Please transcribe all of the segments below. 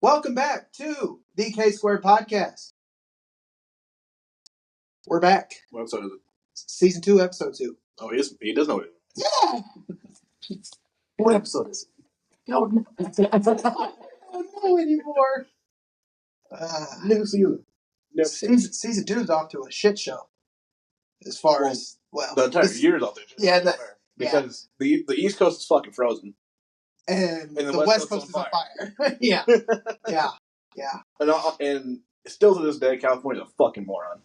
Welcome back to the K Squared Podcast. We're back. What episode is it? Season 2, Episode 2. Oh, he does know it. Yeah! What episode is it? I don't know anymore. New season. Season 2 is off to a shit show. As far as, the entire year's off there. Yeah, because the East Coast is fucking frozen. And the West Coast is on fire. Yeah. And still to this day, California's a fucking moron.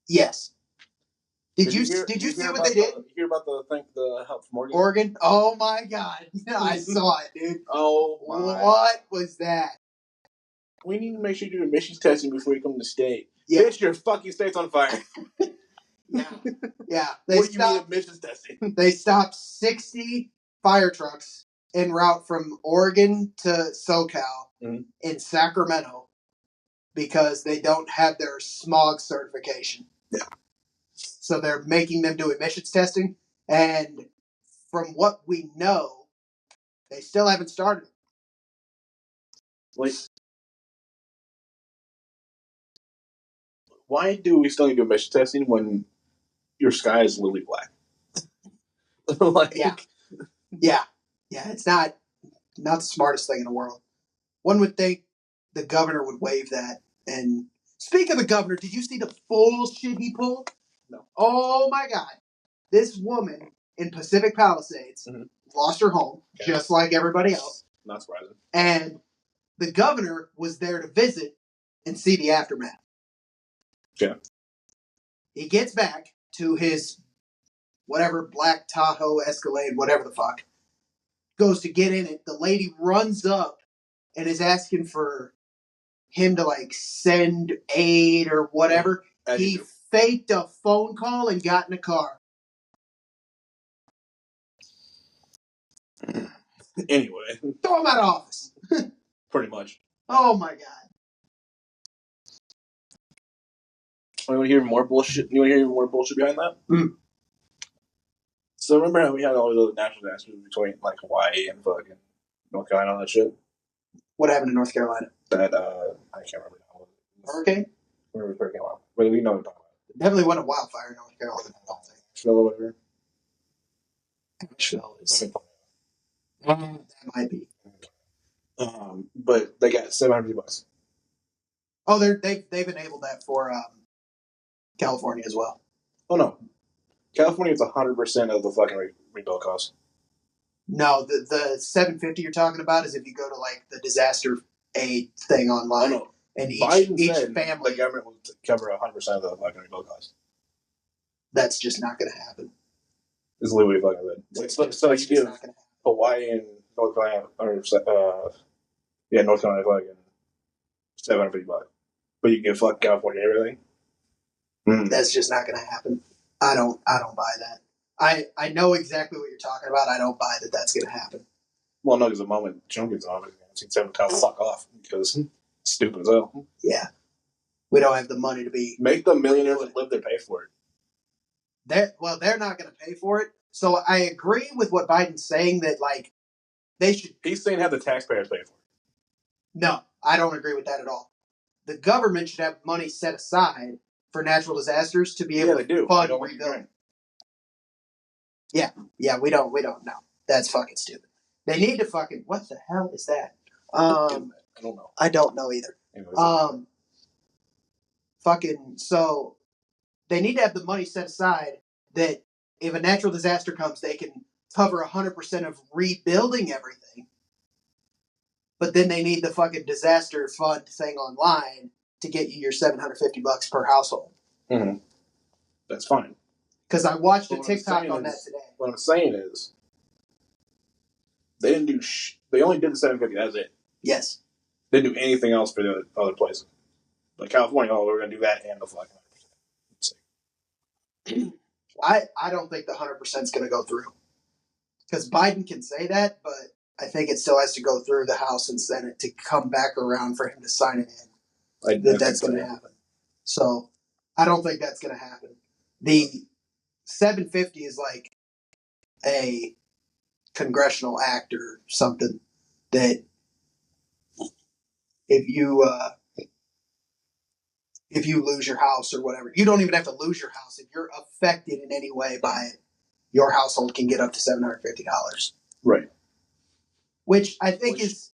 Yes. Did you see what they did? You hear about the help from Oregon? Oregon? Oh my god. I saw it, dude. Oh my. What was that? We need to make sure you do emissions testing before you come to the state. Yeah. Bitch, your fucking state's on fire. Yeah. What do you mean emissions testing? They stopped 60 fire trucks en route from Oregon to SoCal in Sacramento because they don't have their smog certification. Yeah. So they're making them do emissions testing. And from what we know, they still haven't started. Like, why do we still need to do emission testing when your sky is lily black? Yeah, it's not the smartest thing in the world. One would think the governor would waive that. And speak of the governor, did you see the bullshit he pulled? No. Oh my god. This woman in Pacific Palisades lost her home, just like everybody else. Not surprising. And the governor was there to visit and see the aftermath. Yeah. He gets back to his whatever black Tahoe Escalade, whatever the fuck, goes to get in it. The lady runs up and is asking for him to send aid or whatever. He faked a phone call and got in a car. Anyway. Throw him out of office. Pretty much. Oh my god. You want to hear more bullshit? You want to hear more bullshit behind that? So remember how we had all those other natural disasters between Hawaii and fucking North Carolina and all that shit? What happened in North Carolina? That I can't remember now. Hurricane? Remember hurricane? But we know what I'm talking about. Definitely wasn't a wildfire in North Carolina. I don't think. Asheville or whatever. Asheville is. That might be. But they got $750. Oh, they've enabled that for California as well. Oh no, California is 100% of the fucking rebuild cost. No, the $750 you're talking about is if you go to the disaster aid thing online. Oh, no. And each said family, the government will cover 100% of the fucking rebuild cost. That's just not going to happen. It's literally fucking good. So you give Hawaii and North Carolina, North Carolina fucking $750, but you can fuck California and everything. That's just not going to happen. I don't buy that. I know exactly what you're talking about. I don't buy that that's going to happen. Well, no, because the moment Trump gets on, it's $7 fuck off because it's stupid as hell. Yeah, we don't have the money to be make the millionaires that live there pay for it. They're not going to pay for it. So I agree with what Biden's saying that they should. He's saying have the taxpayers pay for it. No, I don't agree with that at all. The government should have money set aside for natural disasters to be able to fund rebuilding. Yeah, we don't know. That's fucking stupid. They need to fucking. What the hell is that? I don't know. I don't know either. Anyways, so they need to have the money set aside that if a natural disaster comes, they can cover 100% of rebuilding everything. But then they need the fucking disaster fund thing online to get you your $750 per household. Mm-hmm. That's fine. Because I watched a TikTok on that today. What I'm saying is, they didn't do. They only did the $750. That's it. Yes. They didn't do anything else for the other places. Like California, we're going to do that and the fucking 100%. I don't think the 100% is going to go through. Because Biden can say that, but I think it still has to go through the House and Senate to come back around for him to sign it in. That's going to happen. So I don't think that's going to happen. The 750 is like a congressional act or something that if you lose your house or whatever. You don't even have to lose your house. If you're affected in any way by it, your household can get up to $750. Right. Which I think is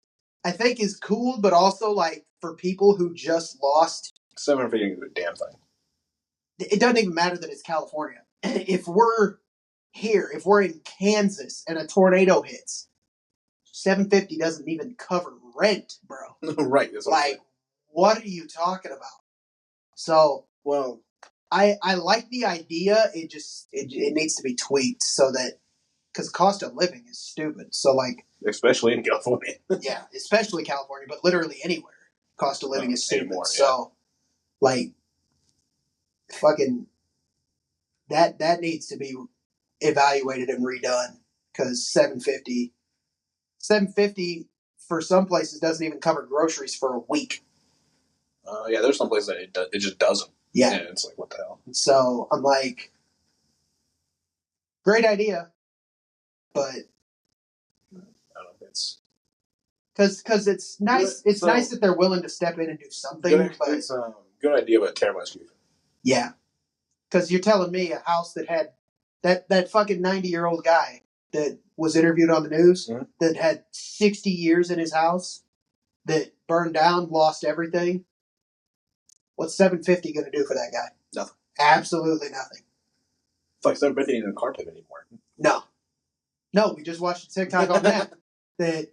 cool, but also like for people who just lost. $750 is a damn thing. It doesn't even matter that it's California. If we're here, if we're in Kansas and a tornado hits, $750 doesn't even cover rent, bro. Right. That's like, what are you talking about? So, well, I like the idea. It needs to be tweaked so that, because cost of living is stupid. So like, especially in California. Yeah, especially California, but literally anywhere, cost of living is stupid. Anymore, yeah. So, like, fucking that needs to be evaluated and redone because $750 for some places doesn't even cover groceries for a week. Yeah, there's some places that it just doesn't. Yeah. And it's like, what the hell? So I'm like, great idea, but I don't know. It's because it's nice. It's nice that they're willing to step in and do something. It's a good idea, but terrible execution. Yeah, because you're telling me a house that had that fucking 90-year-old guy that was interviewed on the news that had 60 years in his house that burned down, lost everything. What's $750 going to do for that guy? Nothing. Absolutely nothing. It's like $750 ain't in a car payment anymore. No. We just watched a TikTok on that a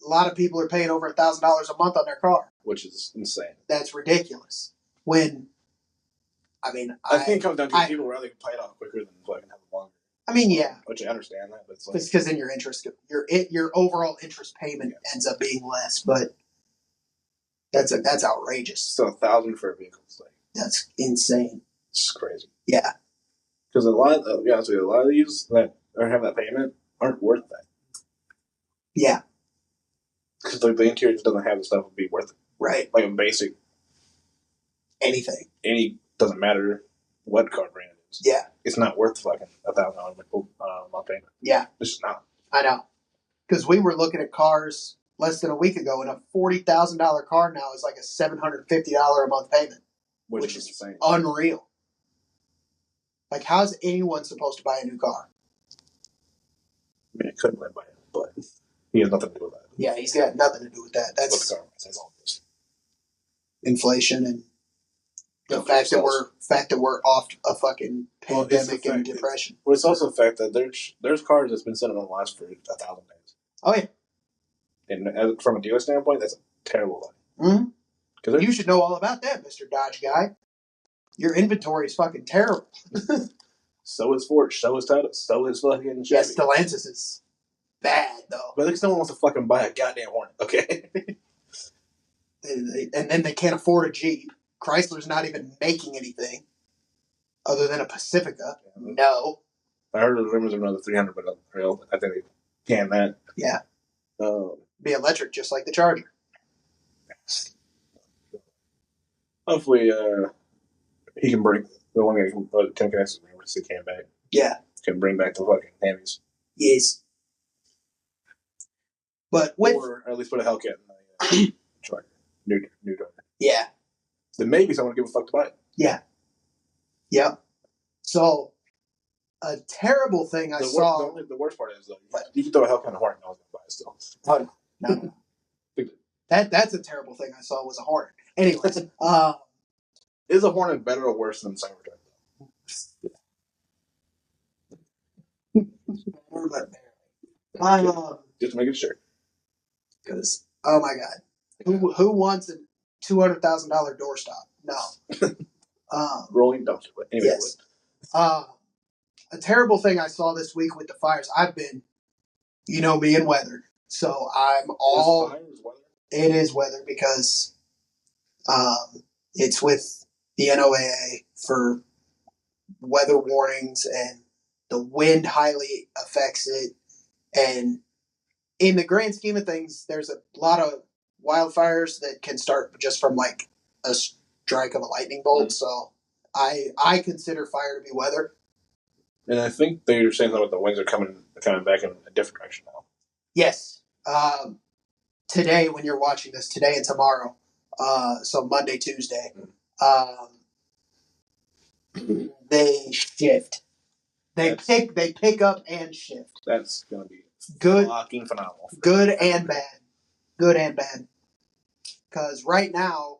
lot of people are paying over $1,000 a month on their car, which is insane. That's ridiculous. When, I mean, I think it comes down to people rather pay it off quicker than fucking have it longer. I mean, yeah, which I understand that, but it's like, it's because then your overall interest payment ends up being less, but that's outrageous. So $1,000 for a vehicle, that's insane. It's crazy. Yeah, because a lot of these that have that payment aren't worth that. Yeah, because the interior just doesn't have the stuff to be worth it. Right, like a basic anything. Doesn't matter what car brand it is. Yeah, it's not worth fucking $1,000 month payment. Yeah, it's just not. I know, because we were looking at cars less than a week ago, and a $40,000 car now is like a $750 a month payment, which is insane. Unreal. Like, how's anyone supposed to buy a new car? I mean, I couldn't buy it, but he has nothing to do with that. Yeah, he's got nothing to do with that. That's what the car says all this. Inflation and the fact that we're off a fucking pandemic and depression. Well, it's also the fact that there's cars that's been sitting on the lot for 1,000 days. Oh yeah. And from a dealer standpoint, that's a terrible thing. Mm-hmm. Because you should know all about that, Mr. Dodge guy. Your inventory is fucking terrible. So is Ford. So is Toyota. So is fucking Chevy. Yes, Stellantis is bad though. But I think someone wants to fucking buy a goddamn Hornet. Okay. And then they can't afford a Jeep. Chrysler's not even making anything other than a Pacifica. Yeah. No. I heard the rumors of another 300, but I think they can that. Yeah. Be electric just like the Charger. Hopefully, he can bring the one guy can put 10 connections he came back. Yeah. Can bring back the fucking Hemis. Yes. But or at least put a Hellcat in the Charger. New driver. Yeah. Then maybe someone would give a fuck to buy it. Yeah. Yeah. So, a terrible thing I saw. The worst part is, though, you can throw a Hellcat in a Hornet and I was going to buy it still. Oh, no. That's a terrible thing I saw was a Hornet. Anyways. Is a Hornet better or worse than Cybertruck? Just making sure. Because, oh my God. Who wants a $200,000 doorstop? No. Rolling dumpster. But anyway, yes. A terrible thing I saw this week with the fires. I've been, me and weather. So I'm all. It is weather because it's with the NOAA for weather warnings, and the wind highly affects it. And in the grand scheme of things, there's a lot of wildfires that can start just from like a strike of a lightning bolt. Mm-hmm. So I consider fire to be weather. And I think they're saying that the winds are coming back in a different direction now. Yes. today, when you're watching this, today and tomorrow, so Monday, Tuesday, they shift. They pick up and shift. That's gonna be good, fucking phenomenal. Good and bad. Good and bad. Because right now,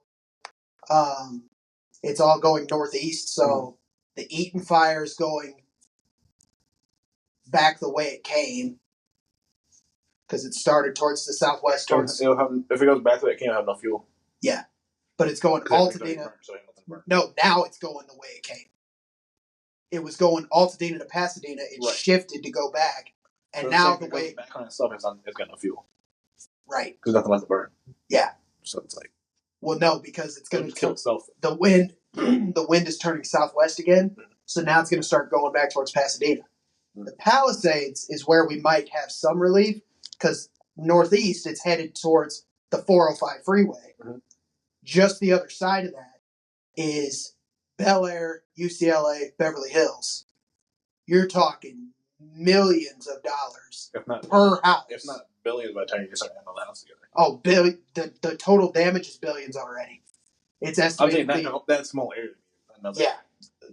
it's all going northeast, so the Eaton fire is going back the way it came. Because it started towards the southwest. If it goes back the way it came, it'll have no fuel. Yeah. But it's going Altadena. No, now it's going the way it came. It was going Altadena to Pasadena. It shifted to go back. And so now the way... back on itself, it's got no fuel. Right. Because nothing left to burn. Yeah. So it's like... Well, no, because it's going to kill itself. The wind is turning southwest again, so now it's going to start going back towards Pasadena. The Palisades is where we might have some relief, because northeast it's headed towards the 405 freeway. Just the other side of that is Bel Air, UCLA, Beverly Hills. You're talking millions of dollars per house. If not billions by the time you start adding all the house together. Oh, the total damage is billions already. It's estimated. I'm saying that small area. Yeah, a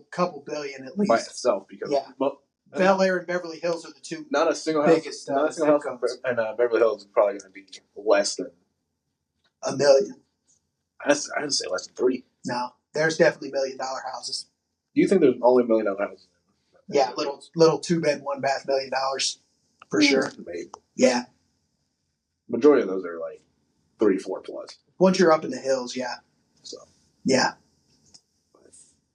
couple billion at least by itself, because Bel Air and Beverly Hills are the two not a single biggest house. Not a single house in Beverly Hills is probably going to be less than $1 million. I'd say less than 3. No, there's definitely $1 million houses. Do you think there's only $1 million houses? Yeah, little 2-bed, 1-bath $1 million for sure. Maybe. Yeah. Majority of those are like 3, 4 plus. Once you're up in the hills, yeah. So. Yeah.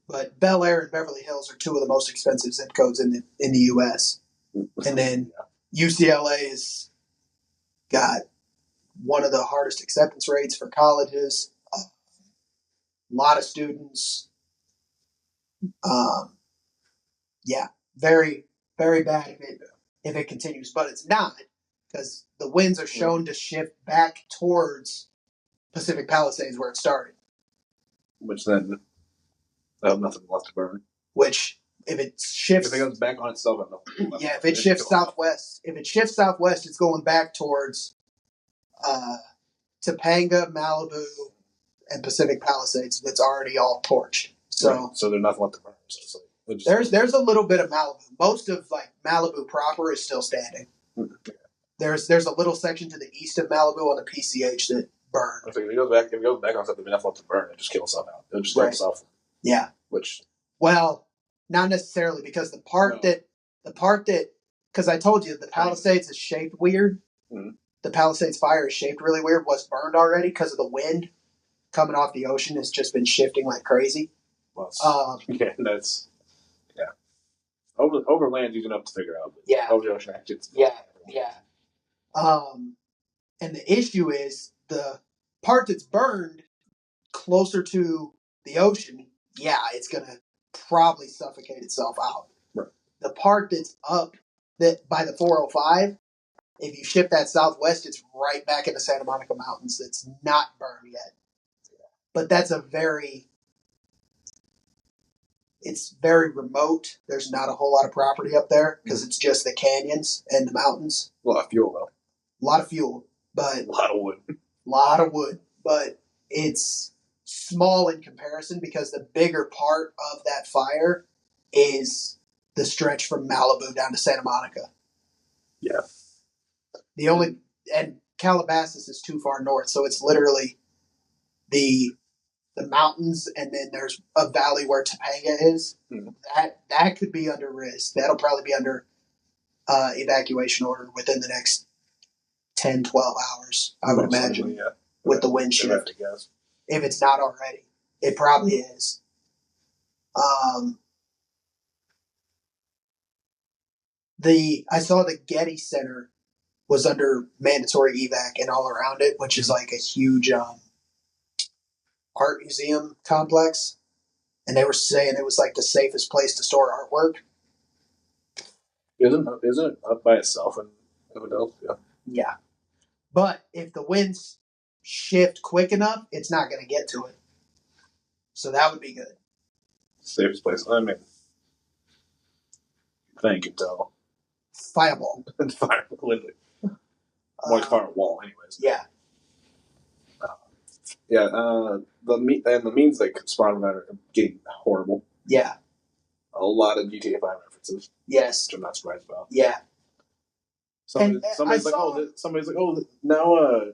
But Bel Air and Beverly Hills are 2 of the most expensive zip codes in the U.S. And then UCLA has got one of the hardest acceptance rates for colleges. A lot of students. Yeah, very, very bad if it continues. But it's not, because the winds are shown to shift back towards Pacific Palisades where it started. Which then... I have nothing left to burn. Which, if it shifts... If it goes back on itself, I have nothing. Yeah, if it shifts southwest... If it shifts southwest, it's going back towards Topanga, Malibu, and Pacific Palisades. That's already all torched. So there's nothing left to burn. So it's like, there's a little bit of Malibu. Most of Malibu proper is still standing. There's a little section to the east of Malibu on the PCH that burned. If it goes back on something, there's nothing left to burn. It just kills itself out. It'll just kill itself. Yeah. Well, not necessarily, because the part that, because I told you the Palisades is shaped weird. The Palisades fire is shaped really weird. Was burned already because of the wind coming off the ocean has just been shifting like crazy. Well, over land, easy enough to figure out. Over the ocean, it's and the issue is the part that's burned closer to the ocean. Yeah, it's going to probably suffocate itself out. Right. The part that's up by the 405, if you ship that southwest, it's right back in the Santa Monica Mountains. That's not burned yet. But that's it's very remote. There's not a whole lot of property up there because it's just the canyons and the mountains. A lot of fuel, though. A lot of fuel, but... A lot of wood. lot of wood, but it's small in comparison because the bigger part of that fire is the stretch from Malibu down to Santa Monica. Yeah. And Calabasas is too far north, so it's literally the mountains, and then there's a valley where Topanga is. That could be under risk. That'll probably be under evacuation order within the next 10, 12 hours, I would imagine, with the wind shift. If it's not already. It probably is. I saw the Getty Center was under mandatory evac and all around it, which is like a huge art museum complex. And they were saying it was like the safest place to store artwork. Isn't it up by itself in Philadelphia? Yeah. But if the winds shift quick enough, it's not going to get to it. So that would be good. Safest place. I mean, thank you, tell. Fireball. Fireball, literally. More like fire wall, anyways. Yeah. Yeah. The memes that spawn from that are getting horrible. Yeah. A lot of GTA 5 references. Yes. Which I'm not surprised about. Yeah. Somebody's like, now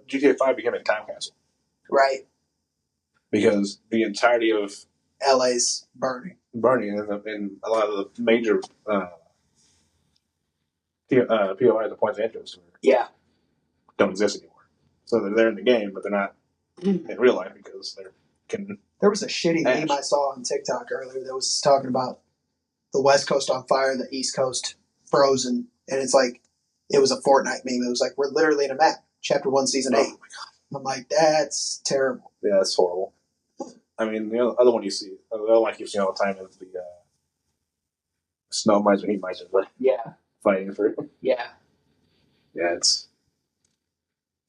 GTA 5 became a time capsule. Right. Because the entirety of LA's burning. And a lot of the major POIs, the points of interest, don't exist anymore. So they're there in the game, but they're not in real life because they're There was a shitty meme I saw on TikTok earlier that was talking about the West Coast on fire, the East Coast frozen, and it's like it was a Fortnite meme. It was like, we're literally in a map. Chapter 1, Season 8. Oh my God. I'm like, that's terrible. Yeah, that's horrible. I mean, the other one you see, the other one I keep seeing all the time is the snow miser, heat miser, but fighting for it. Yeah. Yeah,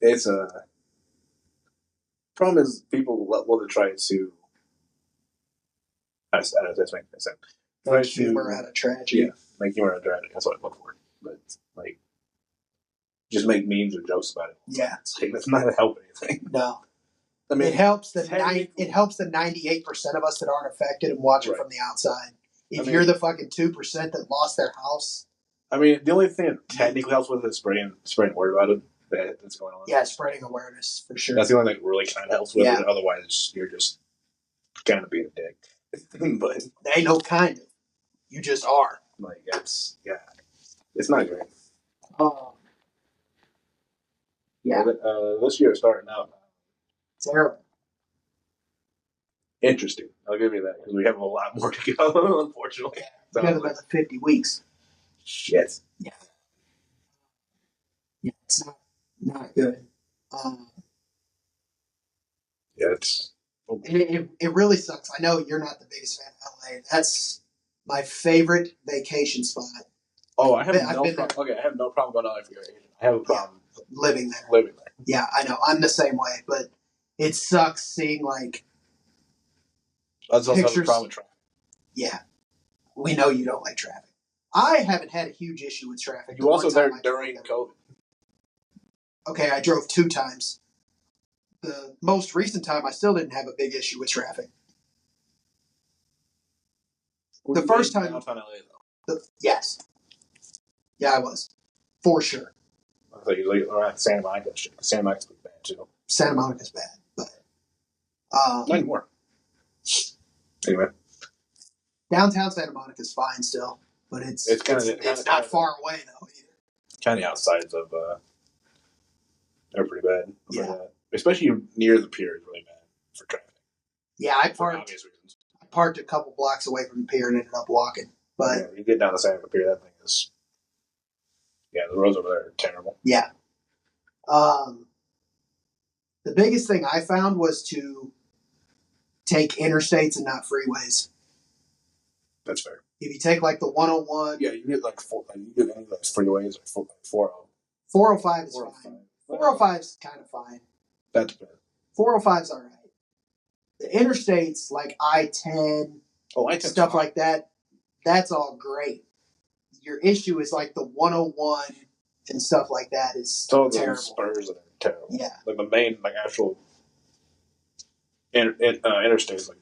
it's a problem is people will try to. Make humor out of tragedy. Yeah, make humor out of tragedy. That's what I look for. But like, just make memes or jokes about it. Yeah, it's like that's not gonna help anything. No, I mean it helps the 98% of us that aren't affected and watch it from the outside. If you're the fucking 2% that lost their house, I mean, the only thing that technically helps with it is spreading word about it that's going on. Yeah, spreading awareness for sure. That's the only thing that really kind of helps with it. Otherwise, you're just kind of being a dick. But they ain't no kind of. You just are. Like it's not great. Yeah. This year is starting out terrible. Interesting. I'll give you that because we have a lot more to go. Unfortunately, we have about 50 weeks. Shit. Yeah. Yeah, it's not good. It really sucks. I know you're not the biggest fan of LA. That's my favorite vacation spot. Oh, I have no problem. Okay, I have no problem going out for your vacation. I have a problem living there. Yeah, I know. I'm the same way, but it sucks seeing like that's also a problem with traffic. Yeah, we know you don't like traffic. I haven't had a huge issue with traffic. You also there during COVID. Okay, I drove 2 times. The most recent time, I still didn't have a big issue with traffic. The first time, downtown LA though. Yes, yeah, I was for sure. I thought you were around Santa Monica. Santa Monica's pretty bad too. Santa Monica's bad, but not anymore. Anyway, downtown Santa Monica's fine still, but it's not far away though either. Kind of outsides of they're pretty bad. Yeah, especially near the pier is really bad for traffic. Yeah, I parked a couple blocks away from the pier and ended up walking. But you get down the side of the pier, that thing is. Yeah, the roads over there are terrible. Yeah. The biggest thing I found was to take interstates and not freeways. That's fair. If you take like the 101. Yeah, you get like you get any of those freeways or 40. 405 is fine. 405 is kind of fine. That depends. 405 is all right. The interstates like I-10, stuff like that, that's all great. Your issue is like the 101 and stuff like that is terrible. Spurs are terrible. Yeah. Like the main, like actual interstates, like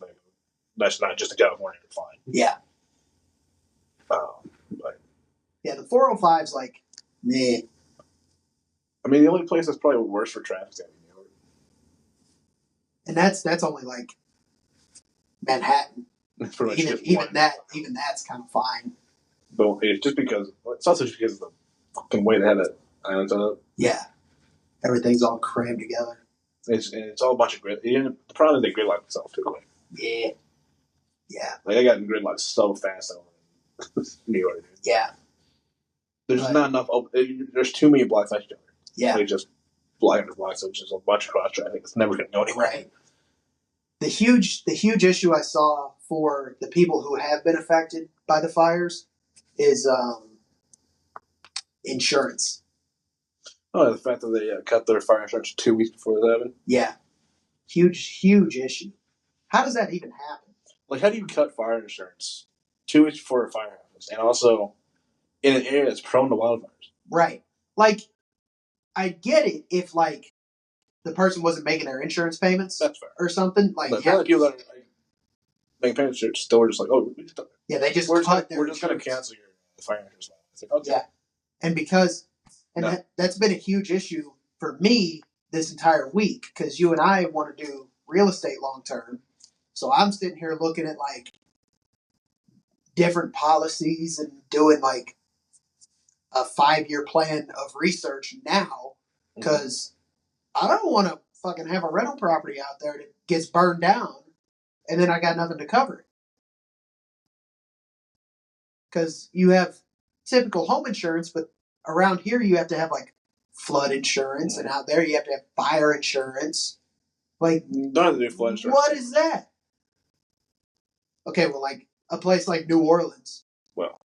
that's not just in California, you're fine. Yeah. But yeah, the 405's like, meh. I mean, the only place that's probably worse for traffic is New York. And that's only like Manhattan. Even that's kind of fine. But it's just because it's also just because of the fucking way they had it islands on it. Yeah, everything's all crammed together. It's all a bunch of grid. The problem is they gridlock themselves too quick. Yeah. Like I got gridlocked so fast over in New York. Dude. Yeah. There's not enough. There's too many blocks next to each other. Yeah. They just block under blocks, so it's just a bunch of cross traffic. It's never going to go anywhere. Right. The huge issue I saw for the people who have been affected by the fires is insurance. Oh, the fact that they cut their fire insurance 2 weeks before it happened? Yeah. Huge issue. How does that even happen? Like, how do you cut fire insurance 2 weeks before a fire happens? And also in an area that's prone to wildfires. Right. Like, I'd get it if like the person wasn't making their insurance payments. That's fair. Or something. Like, but apparently people that are like, making payments are still just like, oh, yeah, they just we're cut just going to cancel your fire insurance. It's like, okay. Yeah. And because, and that's been a huge issue for me this entire week, because you and I want to do real estate long term. So I'm sitting here looking at like different policies and doing like a 5-year plan of research now, because I don't want to fucking have a rental property out there that gets burned down and then I got nothing to cover it. Because you have typical home insurance, but around here you have to have like flood insurance, and out there you have to have fire insurance. Like, don't have to do flood insurance. What is that? Okay, well, like a place like New Orleans. Well,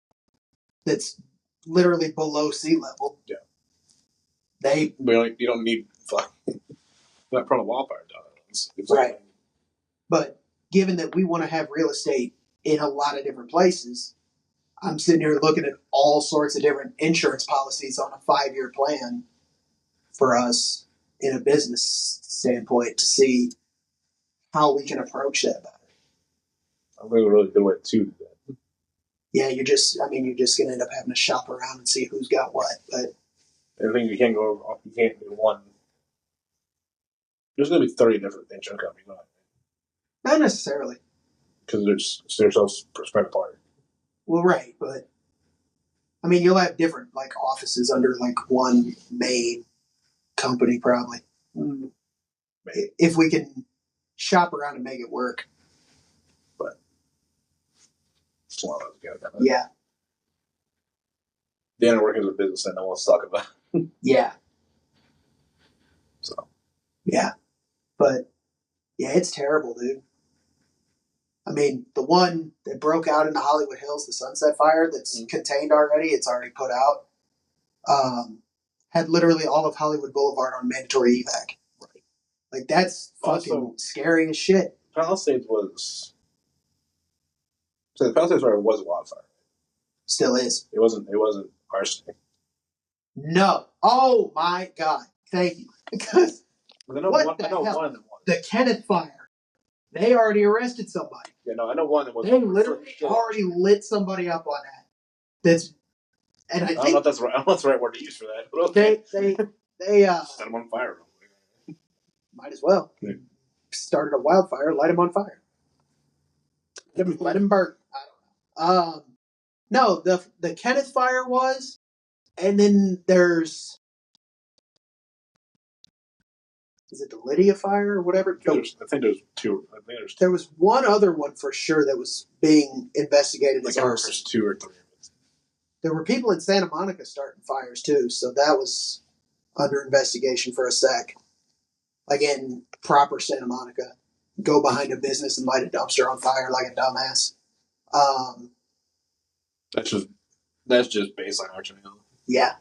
that's literally below sea level. Yeah. You don't need not prone to wildfire. It's right. Like, but given that we want to have real estate in a lot of different places, I'm sitting here looking at all sorts of different insurance policies on a 5-year plan for us in a business standpoint to see how we can approach that better. I think a really good way to do that. Yeah, you're just going to end up having to shop around and see who's got what. But I think you can't do one. There's going to be 30 different insurance companies. Not necessarily. Because they're so spread apart. Well, right, but I mean, you'll have different like offices under like one main company, probably. If we can shop around and make it work. But it's one of those. Yeah. The end of working as a business that no one's talking about. Yeah. So. Yeah, but yeah, it's terrible, dude. I mean, the one that broke out in the Hollywood Hills, the Sunset Fire, that's contained already, it's already put out, had literally all of Hollywood Boulevard on mandatory evac. Right. Like, that's fucking scary as shit. Palisades was... So the Palisades Fire was a wildfire. Still is. It wasn't arsonic. No. Oh, my God. Thank you. Because I know one of them was. The Kenneth Fire. They already arrested somebody. Yeah, no, I know one that was. They literally already lit somebody up on that. I don't know if that's right. I don't know if that's the right word to use for that. But okay. They set them on fire. Might as well. Yeah. Started a wildfire, light them on fire. Let them burn. I don't know. No, the Kenneth Fire was, and then there's. Is it the Lydia Fire or whatever? I think there's two. There was one other one for sure that was being investigated as arson. There's 2 or 3. There were people in Santa Monica starting fires too, so that was under investigation for a sec. Like in proper Santa Monica, go behind a business and light a dumpster on fire like a dumbass. That's just baseline archery. Yeah,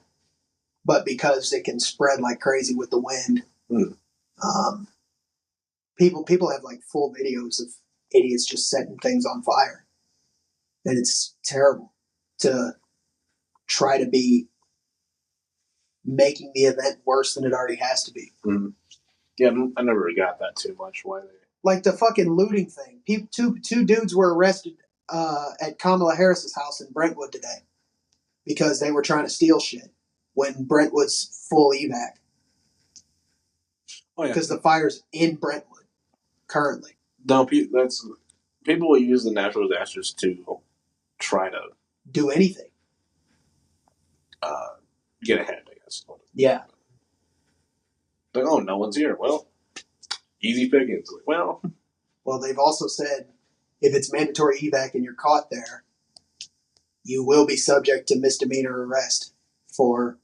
but because it can spread like crazy with the wind. People have like full videos of idiots just setting things on fire, and it's terrible to try to be making the event worse than it already has to be. Mm-hmm. Yeah, I never really got that too much. Why they like the fucking looting thing? Two dudes were arrested at Kamala Harris's house in Brentwood today because they were trying to steal shit when Brentwood's full evac. Oh, yeah. Because the fire's in Brentwood currently. No, people will use the natural disasters to try to do anything. Get ahead, I guess. Yeah. Like, oh, no one's here. Well, easy pickings. Well, they've also said if it's mandatory evac and you're caught there, you will be subject to misdemeanor arrest for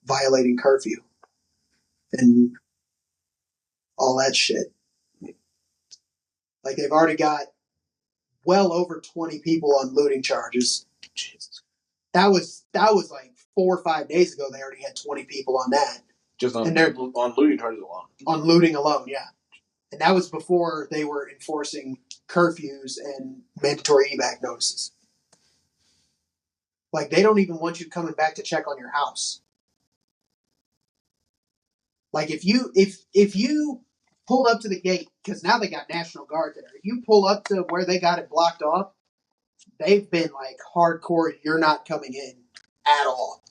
violating curfew and all that shit. Like, they've already got well over 20 people on looting charges. Jesus. That was like 4 or 5 days ago. They already had 20 people on that. Just on looting charges alone. On looting alone, yeah. And that was before they were enforcing curfews and mandatory evac notices. Like, they don't even want you coming back to check on your house. Like if you pulled up to the gate, because now they got National Guard there. If you pull up to where they got it blocked off, they've been like hardcore. You're not coming in at all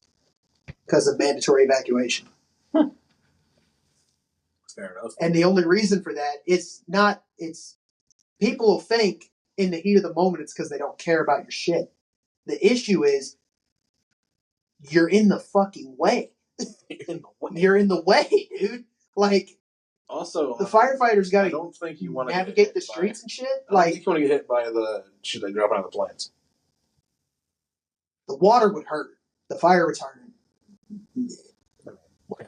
because of mandatory evacuation. Fair enough. And the only reason for that, it's people will think in the heat of the moment it's because they don't care about your shit. The issue is you're in the fucking way. You're in the way, dude. Like, also, the firefighters got I don't think you want to navigate the streets and shit. I don't think you want to get hit by the shit they drop out of the planes. The water would hurt. The fire retardant. What?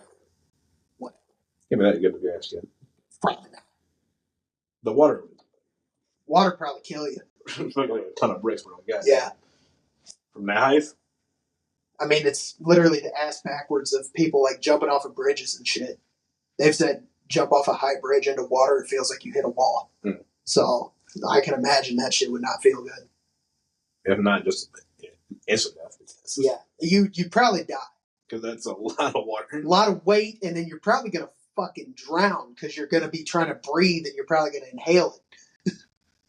Give me that good gas, kid. Probably not. The water. Water probably kill you. Like a ton of bricks for a gas. Yeah. From that height? I mean, it's literally the ass backwards of people like jumping off of bridges and shit. They've said jump off a high bridge into water, it feels like you hit a wall. So I can imagine that shit would not feel good. If not, just instant death. Yeah, you'd probably die. Because that's a lot of water. A lot of weight, and then you're probably going to fucking drown because you're going to be trying to breathe and you're probably going to inhale it.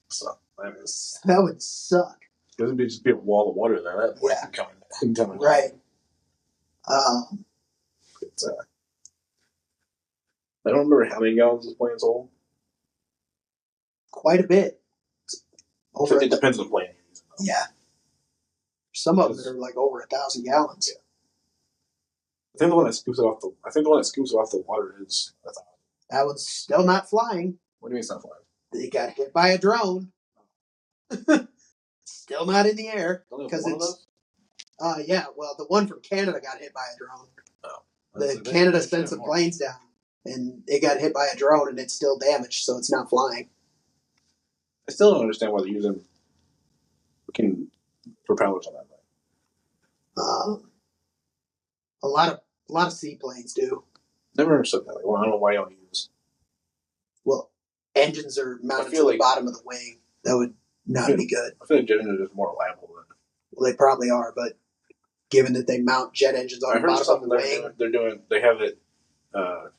So, that would suck. It would just be a wall of water there. That coming right. It's, I don't remember how many gallons this plane's hold. Quite a bit. It depends on the plane. Yeah. Some of them are like over 1,000 gallons. Yeah. I think the one that scoops it off the water is 1,000. That one's still not flying. What do you mean it's not flying? They got hit by a drone. Still not in the air because it's. Yeah. Well, the one from Canada got hit by a drone. Oh. Canada sent some planes down, and it got hit by a drone, and it's still damaged, so it's not flying. I still don't understand why they're using propellers on that thing. A lot of seaplanes do. Never understood that. Well, I don't know why you don't use. Well, engines are mounted to the bottom of the wing. That would not be good. I feel like jet engines are more reliable than. Well, they probably are, but given that they mount jet engines on the bottom of the wing, they have it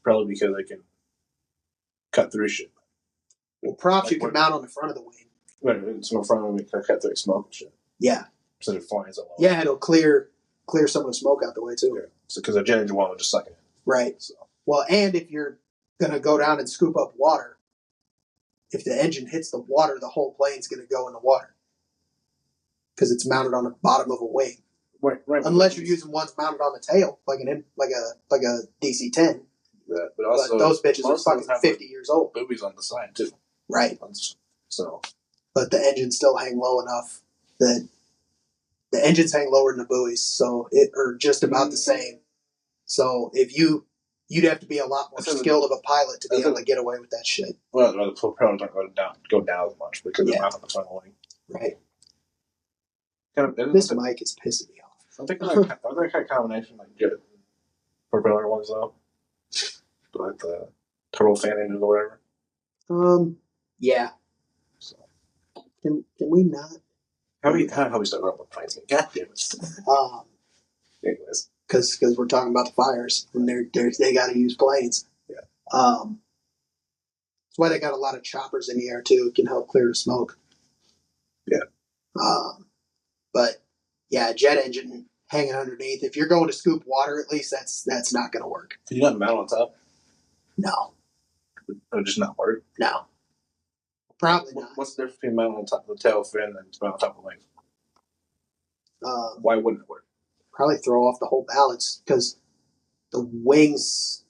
probably because they can cut through shit. Well, props you can mount on the front of the wing. Right, so in front of it can cut through smoke and shit. Yeah. So it flies a lot. Yeah, it'll clear some of the smoke out the way too. Yeah. So because a jet engine won't just suck it in. Right. So. Well, and if you're gonna go down and scoop up water, if the engine hits the water, the whole plane's gonna go in the water because it's mounted on the bottom of a wing. Right. Unless you're using ones mounted on the tail, like a DC-10. Yeah, but also those bitches are fucking 50 years old. Boobies on the side too. Right. So. But the engines still hang low enough that the engines hang lower than the buoys, so it are just about the same. So if you'd have to be a lot more skilled of a pilot to be able to get away with that shit. Well, the propellers don't go down as much because they're not on the front of the wing. Right. This mic is pissing me off. I think they're kind of combination like jet propeller ones though, like the turbo fan engines or whatever. Yeah. So. Can we not? How we start with planes? God damn it. Anyways, because we're talking about the fires and they got to use planes. Yeah. That's why they got a lot of choppers in the air too. It can help clear the smoke. Yeah. But yeah, jet engine hanging underneath. If you're going to scoop water, at least that's not going to work. Can you not mount on top? No. It would just not work. No. Probably not. What's the difference between mounting on top of the tail fin and mounting on top of the wing? Why wouldn't it work? Probably throw off the whole balance because the wings.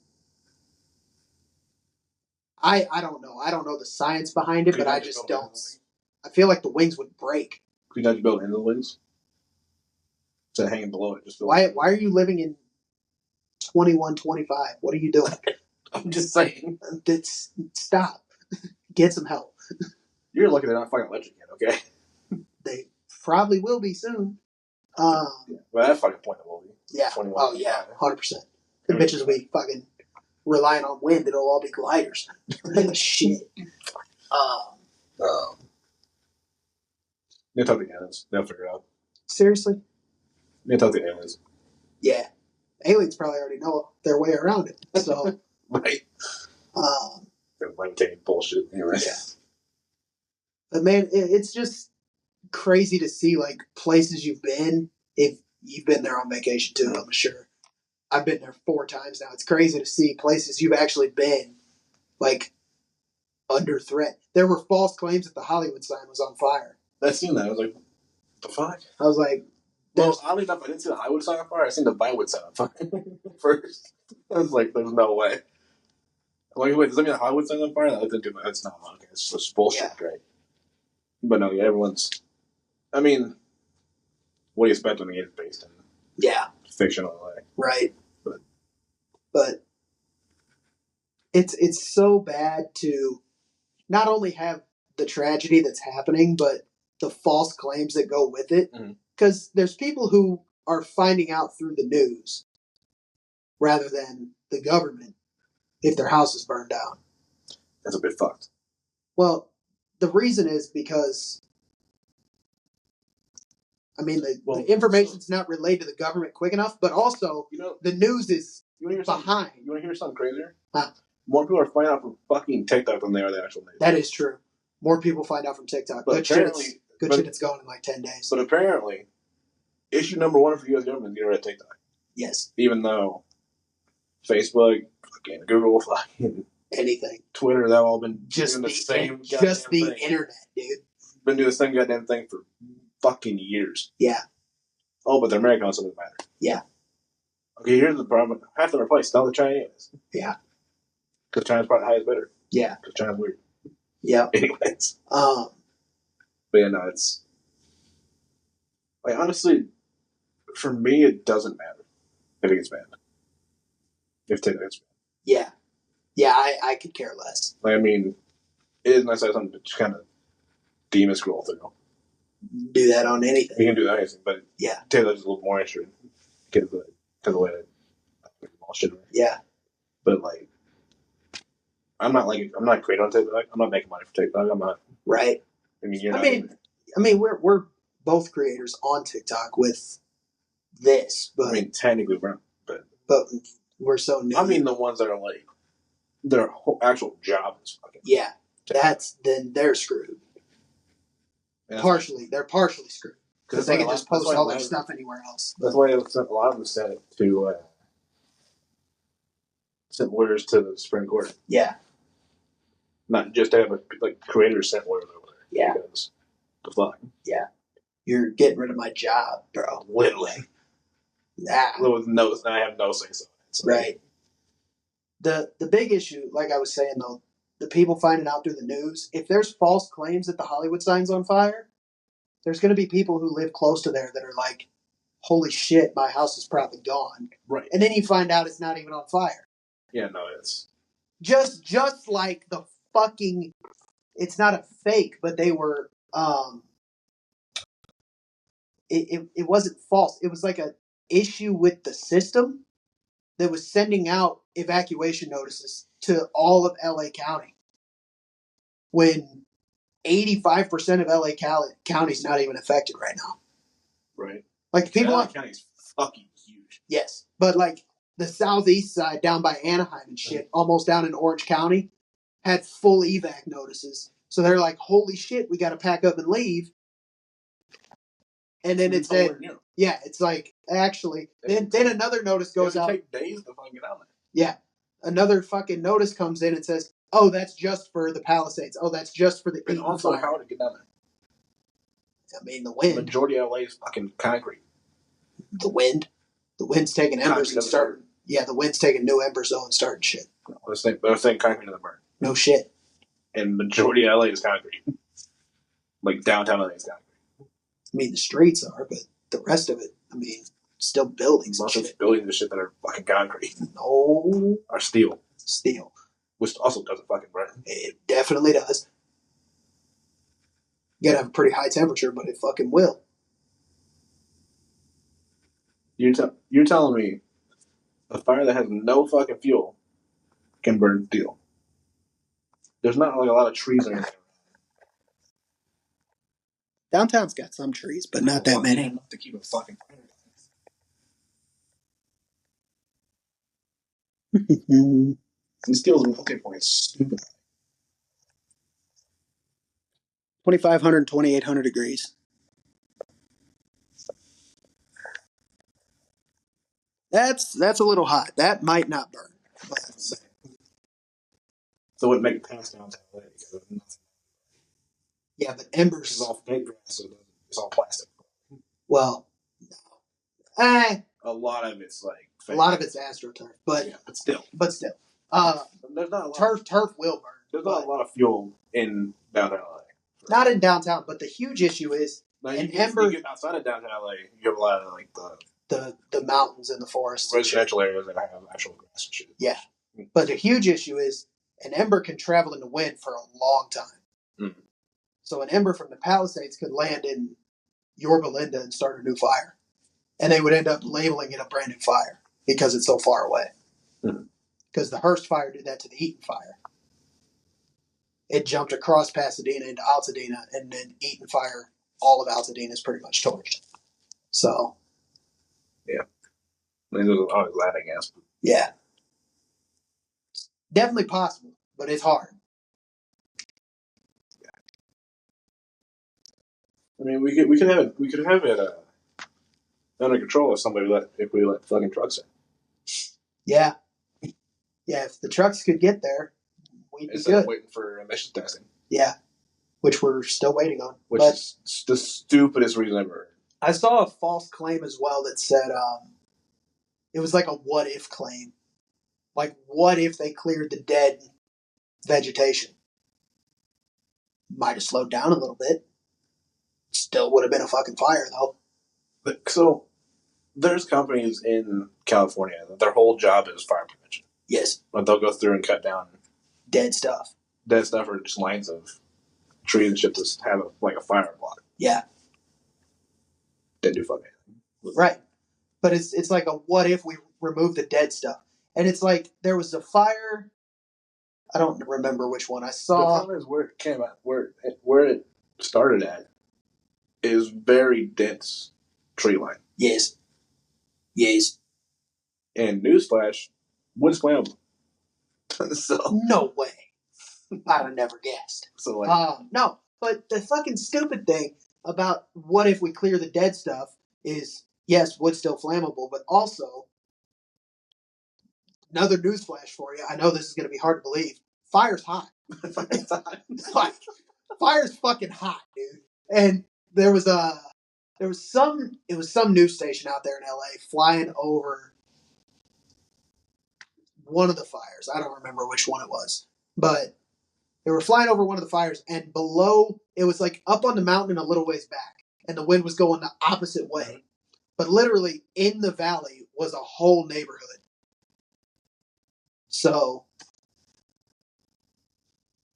I don't know. I don't know the science behind it, but I just don't. I feel like the wings would break. Could you not build into the wings? So hanging below it, just why are you living in 2125? What are you doing? I'm just saying. Stop. Get some help. You're lucky they're not fucking electric yet, okay? They probably will be soon. Well, that fucking point it will be. Yeah. Oh, yeah. 100%. The bitches will be fucking relying on wind. It'll all be gliders. Shit. You talk to the aliens. They'll figure it out. Seriously? You talk to the aliens. Yeah. Aliens probably already know their way around it. So Right. They're maintaining bullshit. Anyway. Yeah. But man, it's just crazy to see like places you've been. If you've been there on vacation too, I'm sure. I've been there 4 times now. It's crazy to see places you've actually been like under threat. There were false claims that the Hollywood sign was on fire. I seen that. I was like, what the fuck? I was like, well, oddly enough, I didn't see the Hollywood sign on fire. I seen the Vinewood sign on fire first. I was like, there's no way. I'm like, wait, does that mean the Hollywood sign on fire? That's not okay. It's just bullshit, right? But no, yeah, everyone's. I mean, what do you expect when the game's based in fictional LA? Right. But it's so bad to not only have the tragedy that's happening, but the false claims that go with it. Because there's people who are finding out through the news rather than the government if their house is burned down. That's a bit fucked. Well, the reason is because, I mean, the information's not relayed to the government quick enough, but also the news is behind. You want to hear something crazier? Huh? More people are finding out from fucking TikTok than they are the actual news. That is true. More people find out from TikTok. But good shit, it's going in like 10 days. But apparently, issue number 1 for the U.S. government is get rid of TikTok. Yes. Even though Facebook, fucking Google, fucking anything, Twitter, they've all been just doing the same just the thing. Internet, dude. Been doing the same goddamn thing for fucking years. Yeah. Oh, but they're American, so it doesn't matter. Yeah. Okay, here's the problem. Half of their place, not the Chinese. Yeah. Because China's probably the highest bidder. Yeah. Because China's weird. Yeah. Anyways. But yeah, no, it's like honestly, for me, it doesn't matter if it gets banned. If TikTok gets banned. Yeah. Yeah, I could care less. Like, I mean, it is nice to have something to just kind of demon scroll through. Do that on anything. You can do that on anything, but yeah, TikTok's a little more interesting because of the way that all shit. Yeah. But like, I'm not creating on TikTok. I'm not making money for TikTok. I'm not. Right. I mean, you're I not. mean, we're both creators on TikTok with this, but I mean, technically, but we're so new. I mean, the ones that are like their whole actual job is fucking. Yeah, then they're screwed. They're partially screwed because they can just post all their stuff anywhere else. That's why a lot of them sent it to sent lawyers to the Supreme Court. Yeah. Not just to have creators sent lawyers over there. Yeah. Because the fuck. Yeah. You're getting rid of my job, bro. Literally. Nah. I have no say so. Right. The big issue, like I was saying though, the people finding out through the news, if there's false claims that the Hollywood sign's on fire, there's going to be people who live close to there that are like, holy shit, my house is probably gone. Right. And then you find out it's not even on fire. Yeah, no, it's... Just like the fucking... It's not a fake, but they were... It wasn't false. It was like a issue with the system that was sending out evacuation notices to all of LA County when 85% of LA County is not even affected right now. Right. Like people LA County is fucking huge. Yes, but like the southeast side down by Anaheim and shit, almost down in Orange County, had full evac notices. So they're like, holy shit, we got to pack up and leave. And then it said, yeah, it's like, actually, then another notice goes out. It take days to fucking get out there. Yeah. Another fucking notice comes in and says, oh, that's just for the Palisades. Oh, that's just for the And also, how to get down there? I mean, the wind. The majority of LA is fucking concrete. The wind? The wind's taking embers and starting. Yeah, the wind's taking new embers though and starting shit. No, they're saying concrete doesn't burn. No shit. And majority of LA is concrete. Like downtown LA is concrete. I mean, the streets are, but the rest of it, I mean, still buildings. Most of buildings and shit that are fucking concrete. No. Are steel. Steel. Which also doesn't fucking burn. It definitely does. You gotta have a pretty high temperature, but it fucking will. You're telling me a fire that has no fucking fuel can burn steel? There's not like a lot of trees or anything. Downtown's got some trees, but not that many. Enough to keep a fucking fire. And steel's melting point is stupid. 2,500, 2,800 degrees. That's a little hot. That might not burn. But So it wouldn't make it past downtown LA because of nothing. yeah, but embers. It's all fake grass, so it's all plastic. Well, a lot of it's like fake. A lot of it's AstroTurf, but yeah, but still, there's not a lot. Turf will burn. There's not a lot of fuel in downtown LA. Not in downtown, but the huge issue is you get outside of downtown LA, you have a lot of like the mountains and the forests, residential areas that have actual grass and shit. Yeah, but the huge issue is an ember can travel in the wind for a long time. Mm. So an ember from the Palisades could land in Yorba Linda and start a new fire, and they would end up labeling it a brand new fire because it's so far away. Because the Hearst fire did that to the Eaton fire. It jumped across Pasadena into Altadena, and then Eaton fire, all of Altadena is pretty much torched. So, yeah, I mean, there's always that, I guess. Yeah, definitely possible, but it's hard. Yeah. I mean, we could have it under control if we let fucking trucks in. Yeah, if the trucks could get there, we'd be instead good. Of waiting for emissions testing. Yeah, which we're still waiting on. Which is the stupidest reason I've ever heard. I saw a false claim as well that said it was like a what if claim. Like, what if they cleared the dead vegetation? Might have slowed down a little bit. Still would have been a fucking fire, though. So, there's companies in California that their whole job is fire prevention. Yes. But they'll go through and cut down dead stuff. Dead stuff or just lines of trees and shit that have a fire block. Yeah. Didn't do fucking anything. Right. But it's like a what if we remove the dead stuff? And it's like there was a fire. I don't remember which one I saw. The problem is where it came out, where it started at, is very dense tree line. Yes. And newsflash, wood's flammable. So no way. I'd have never guessed. So no, but the fucking stupid thing about what if we clear the dead stuff is yes, wood's still flammable, but also another newsflash for you. I know this is going to be hard to believe. Fire's hot. Fire's fucking hot, dude. And there was some news station out there in LA flying over one of the fires. I don't remember which one it was, but they were flying over one of the fires, and below it was like up on the mountain and a little ways back, and the wind was going the opposite way. But literally in the valley was a whole neighborhood. So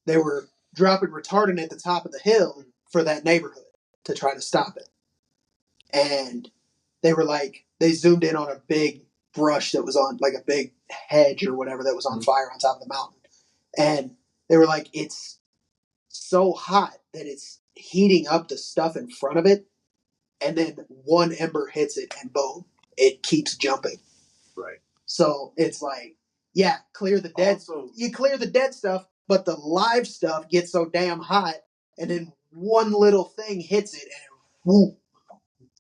they were dropping retardant at the top of the hill for that neighborhood to try to stop it. And they zoomed in on a big brush that was on, like a big hedge or whatever that was on fire on top of the mountain. And they were like, it's so hot that it's heating up the stuff in front of it. And then one ember hits it and boom, it keeps jumping. Right. So it's like, yeah, clear the dead. You clear the dead stuff, but the live stuff gets so damn hot, and then one little thing hits it, and whoop,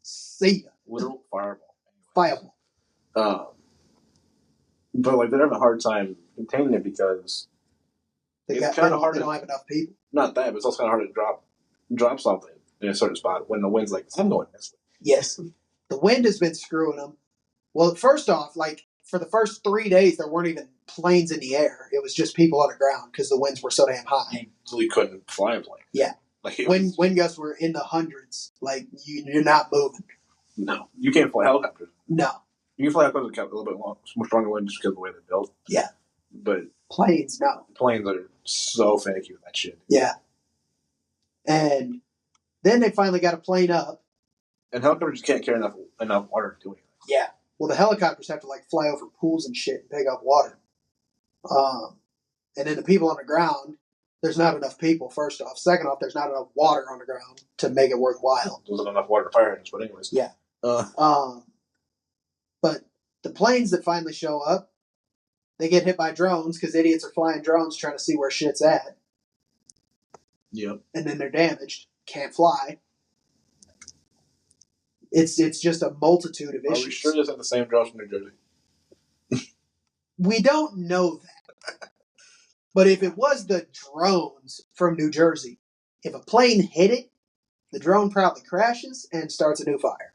see ya. Literal fireball. Fireball. But like they're having a hard time containing it because it's kind of hard. They don't have enough people. Not that, but it's also kind of hard to drop something in a certain spot when the wind's like, I'm going this way. Yes, the wind has been screwing them. Well, first off, like for the first 3 days, there weren't even planes in the air. It was just people on the ground because the winds were so damn high. So you couldn't fly a plane. Yeah. Like wind gusts were in the hundreds. Like you're not moving. No, you can't fly helicopters. No. You can fly helicopters with a little bit more stronger wind just because of the way they're built. Yeah. But planes, no. Planes are so finicky with that shit. Yeah. And then they finally got a plane up. And helicopters can't carry enough water to do anything. Yeah. Well, the helicopters have to like fly over pools and shit and pick up water. And then the people on the ground, there's not enough people, first off. Second off, there's not enough water on the ground to make it worthwhile. There's not enough water to fire engines, but anyways. Yeah. But the planes that finally show up, They get hit by drones because idiots are flying drones trying to see where shit's at. Yep. And then they're damaged. Can't fly. It's just a multitude of issues. Are we sure this is the same drones from New Jersey? We don't know that. But if it was the drones from New Jersey, if a plane hit it, the drone probably crashes and starts a new fire.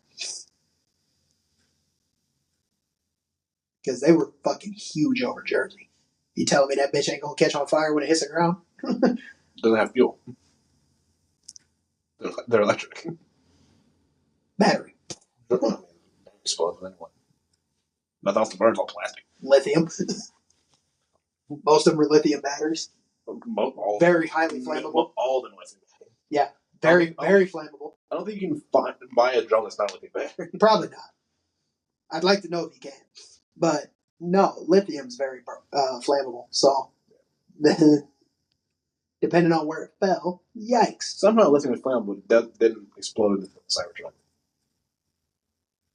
Because they were fucking huge over Jersey. You telling me that bitch ain't gonna catch on fire when it hits the ground? Doesn't have fuel. They're electric. Battery. Explosive anyway. Nothing else to burn, it's all plastic. Lithium. Most of them are lithium batteries. Very highly flammable. All of them lithium. Yeah. Very flammable. I don't think you can buy a drone that's not lithium battery. Probably not. I'd like to know if you can. But no, lithium's very flammable. So, depending on where it fell, yikes. Somehow lithium is flammable, but that didn't explode in the Cybertruck.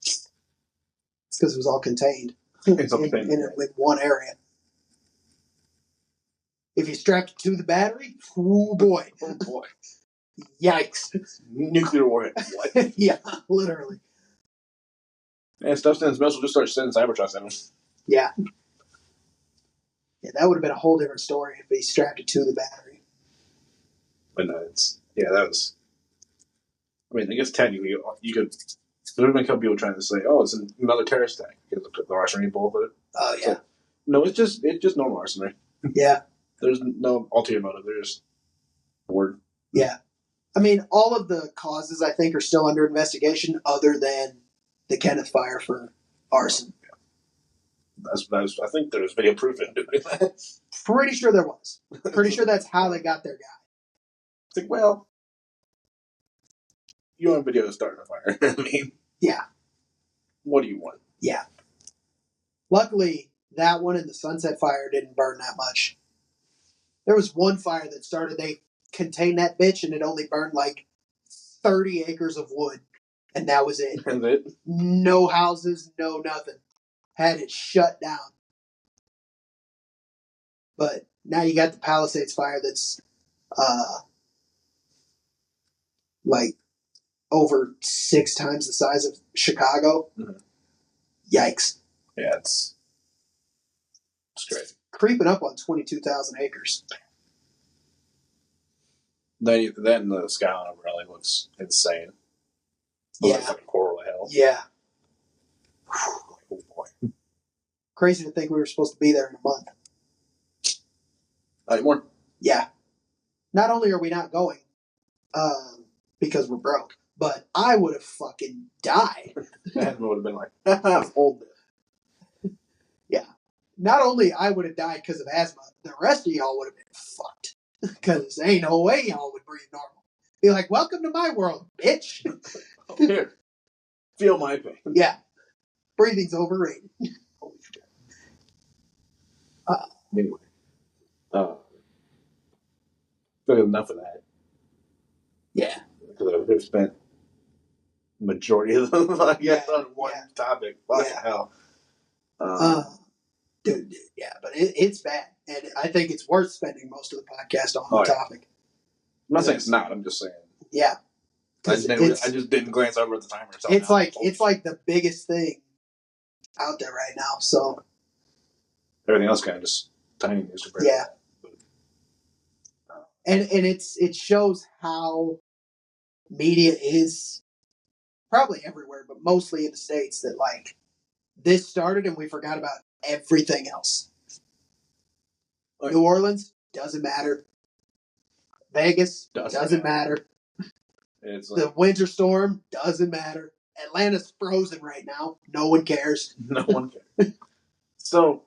It's because it was all contained in one area. If you strapped it to the battery, oh boy. Oh boy. Yikes. Nuclear warhead. What? Yeah, literally. And stuff sends missiles, just start sending Cybertrucks at them. Yeah. Yeah, that would have been a whole different story if they strapped it to the battery. But no, that was. I mean, I guess technically you could. There have been a couple people trying to say, "Oh, it's another terrorist attack." Because the arsenal bullet with it. Oh yeah. So, no, it's just normal arsenal. Yeah. There's no ulterior motive. They're just bored. Yeah. I mean, all of the causes I think are still under investigation, other than the Kenneth fire for arson. Yeah. I think there's video proof in doing that. Pretty sure there was. Pretty sure that's how they got their guy. It's like, well, you want video starting a fire. I mean, yeah. What do you want? Yeah. Luckily, that one and the Sunset Fire didn't burn that much. There was one fire that started, they contained that bitch, and it only burned like 30 acres of wood. And that was it. That's it? No houses, no nothing. Had it shut down. But now you got the Palisades fire that's like over 6 times the size of Chicago. Mm-hmm. Yikes. Yeah, it's crazy. Creeping up on 22,000 acres. That and the skyline over LA looks insane. Looks like fucking coral hell. Yeah. Oh boy. Crazy to think we were supposed to be there in a month. Not anymore. Yeah. Not only are we not going, because we're broke, but I would have fucking died. That would have been like, hold it. Yeah. Not only I would have died because of asthma, the rest of y'all would have been fucked. Because ain't no way y'all would breathe normal. Be like, welcome to my world, bitch. Here. Feel my pain. Yeah. Breathing's overrated. Holy shit. Anyway. Enough of that. Yeah. Because I've spent majority of them, I guess, on one topic. Fucking hell. Dude, yeah, but it's bad. And I think it's worth spending most of the podcast on the topic. I'm not saying it's not. I'm just saying. Yeah. I just didn't glance over at the timer. So it's like the biggest thing out there right now. So everything else kind of just tiny news to break. Yeah. And it shows how media is probably everywhere, but mostly in the States, that like this started and we forgot about everything else. Like, New Orleans doesn't matter. Vegas doesn't matter. It's the winter storm doesn't matter. Atlanta's frozen right now. No one cares. No one cares. So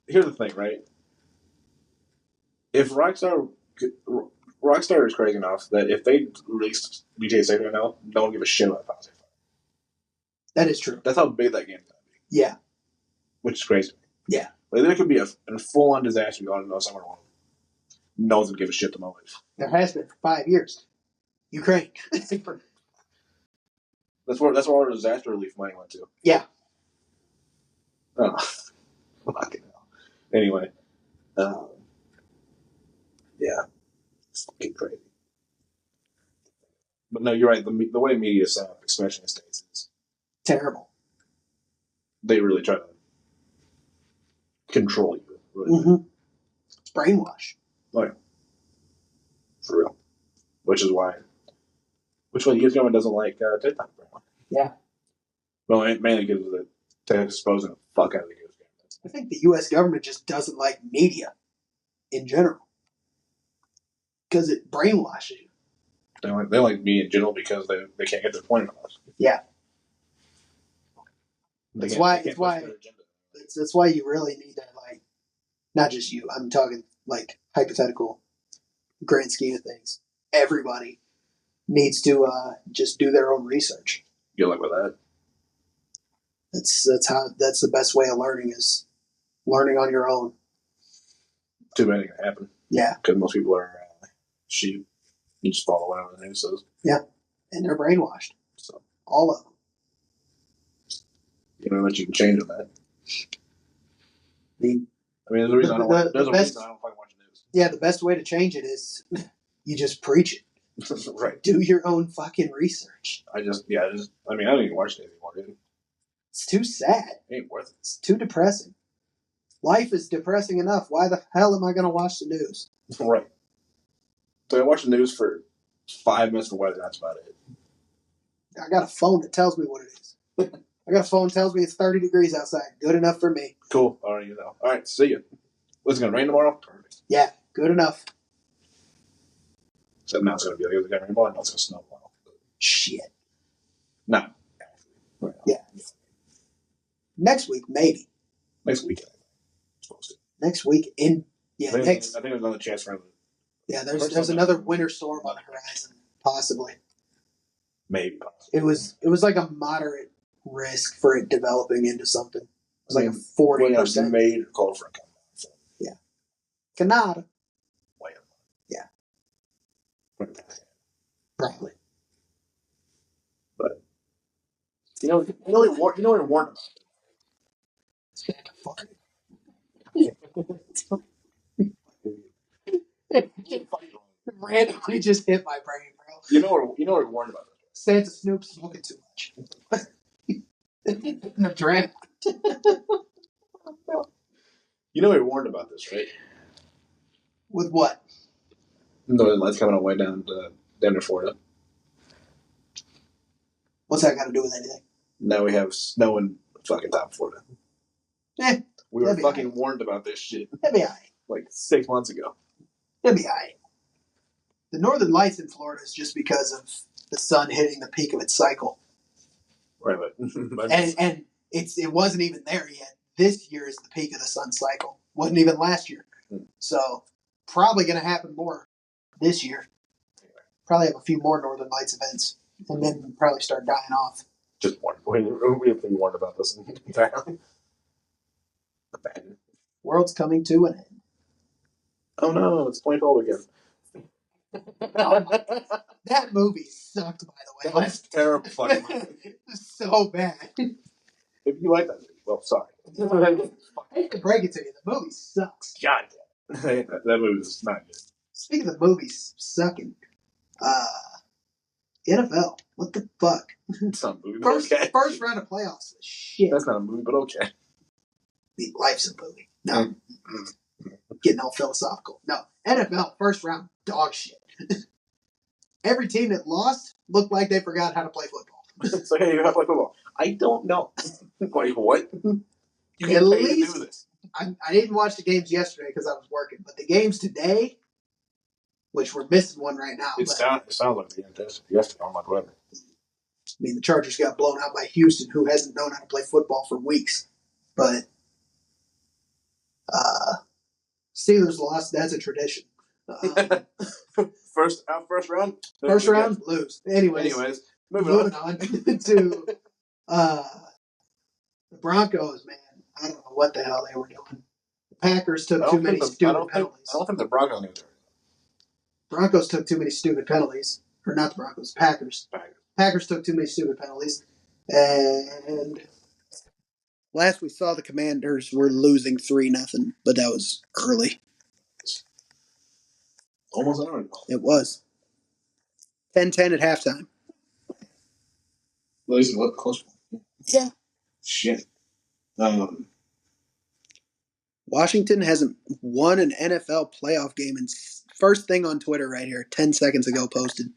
here's the thing, right? If Rockstar is crazy enough that if they released GTA 6 right now, no one give a shit about Palisades Fire. That is true. That's how big that game's gonna be. Yeah. Which is crazy. Yeah. Like, there could be a full-on disaster going on somewhere along. No one's gonna give a shit at the moment. There has been for 5 years. Ukraine. That's where our disaster relief money went to. Yeah. Oh, fucking hell. Anyway, yeah, it's fucking crazy. But no, you're right. The way media is set up, especially in the States, is terrible. They really try to control you. Really. Mm-hmm. It's brainwash. Oh, yeah. For real. Which the U.S. government doesn't like TikTok. Yeah. Well, mainly because they're disposing the fuck out of the U.S. government. I think the U.S. government just doesn't like media in general because it brainwashes you. They like me in general because they can't get their point across. Yeah. That's why you really need to, like, not just you, I'm talking like hypothetical grand scheme of things. Everybody needs to just do their own research. Good luck with that. That's the best way of learning is learning on your own. Too bad it can happen. Yeah. Because most people are sheep. You just follow whatever the news says. Yeah. And they're brainwashed. So all of them. You know that you can change on that. I mean, there's a reason I don't fucking watch the news. Yeah, the best way to change it is you just preach it. Right. Do your own fucking research. I don't even watch it anymore, dude. It's too sad. It ain't worth it. It's too depressing. Life is depressing enough. Why the hell am I going to watch the news? Right. So I watch the news for 5 minutes for weather. That's about it. I got a phone that tells me what it is. I got a phone that tells me it's 30 degrees outside. Good enough for me. Cool. All right, you know. All right, see you. What's it going to rain tomorrow? Perfect. Yeah, good enough. So now it's going to be like, it's going to rain tomorrow. Now it's going to snow tomorrow. Shit. No. Right. Yeah. Next week, maybe. Next weekend. Supposed to. Next week in I think there's another chance for. Yeah, there's another winter storm on the horizon, possibly. Maybe. It was like a moderate risk for it developing into something. It was like a 40%. Made call for a comeback. So. Yeah. Canada. Wait. Yeah. Probably. But you know what you're warned about. Randomly just hit my brain, bro. You know what you're warned about. Santa Snoop smoking too much. No drink. You know you're warned about this, right? With what? Northern Lights coming on way down to Florida. What's that got to do with anything? Now we have snow in fucking top Florida. We were fucking warned about this shit. That'd be alright. Like 6 months ago. It'll be alright. The Northern Lights in Florida is just because of the sun hitting the peak of its cycle. Right, but and it wasn't even there yet. This year is the peak of the sun cycle. Wasn't even last year. So probably going to happen more this year. Probably have a few more Northern Lights events, and then probably start dying off. Just warned. We have been warned about this entirely. World's coming to an end. Oh no, it's 2012 again. That movie sucked, by the way. That was terrible fucking movie. So bad. If you like that movie, well, sorry. I hate to break it to you, the movie sucks. God damn. That movie is not good. Speaking of movies sucking, NFL, what the fuck? It's not a movie, but okay. First round of playoffs was shit. That's not a movie, but okay. Life's a movie. No. Getting all philosophical. No. NFL, first round, dog shit. Every team that lost looked like they forgot how to play football. So, hey, you have to play football. I don't know. Wait, what? You At least, to do this. I didn't watch the games yesterday because I was working, but the games today, which we're missing one right now. It sounds like the end yesterday on my weather. I mean, the Chargers got blown out by Houston, who hasn't known how to play football for weeks. But Steelers lost. That's a tradition. First round? First round, lose. Anyways, moving on to the Broncos, man. I don't know what the hell they were doing. The Packers took too many stupid penalties. I don't think the Broncos knew that. Broncos took too many stupid penalties. Or not the Broncos, Packers. Packers took too many stupid penalties. And Last we saw, the Commanders were losing 3-0, but that was early. Almost an hour ago. It was 10-10 at halftime. At least what close. Yeah. Shit. Washington hasn't won an NFL playoff game. And first thing on Twitter right here, 10 seconds ago posted.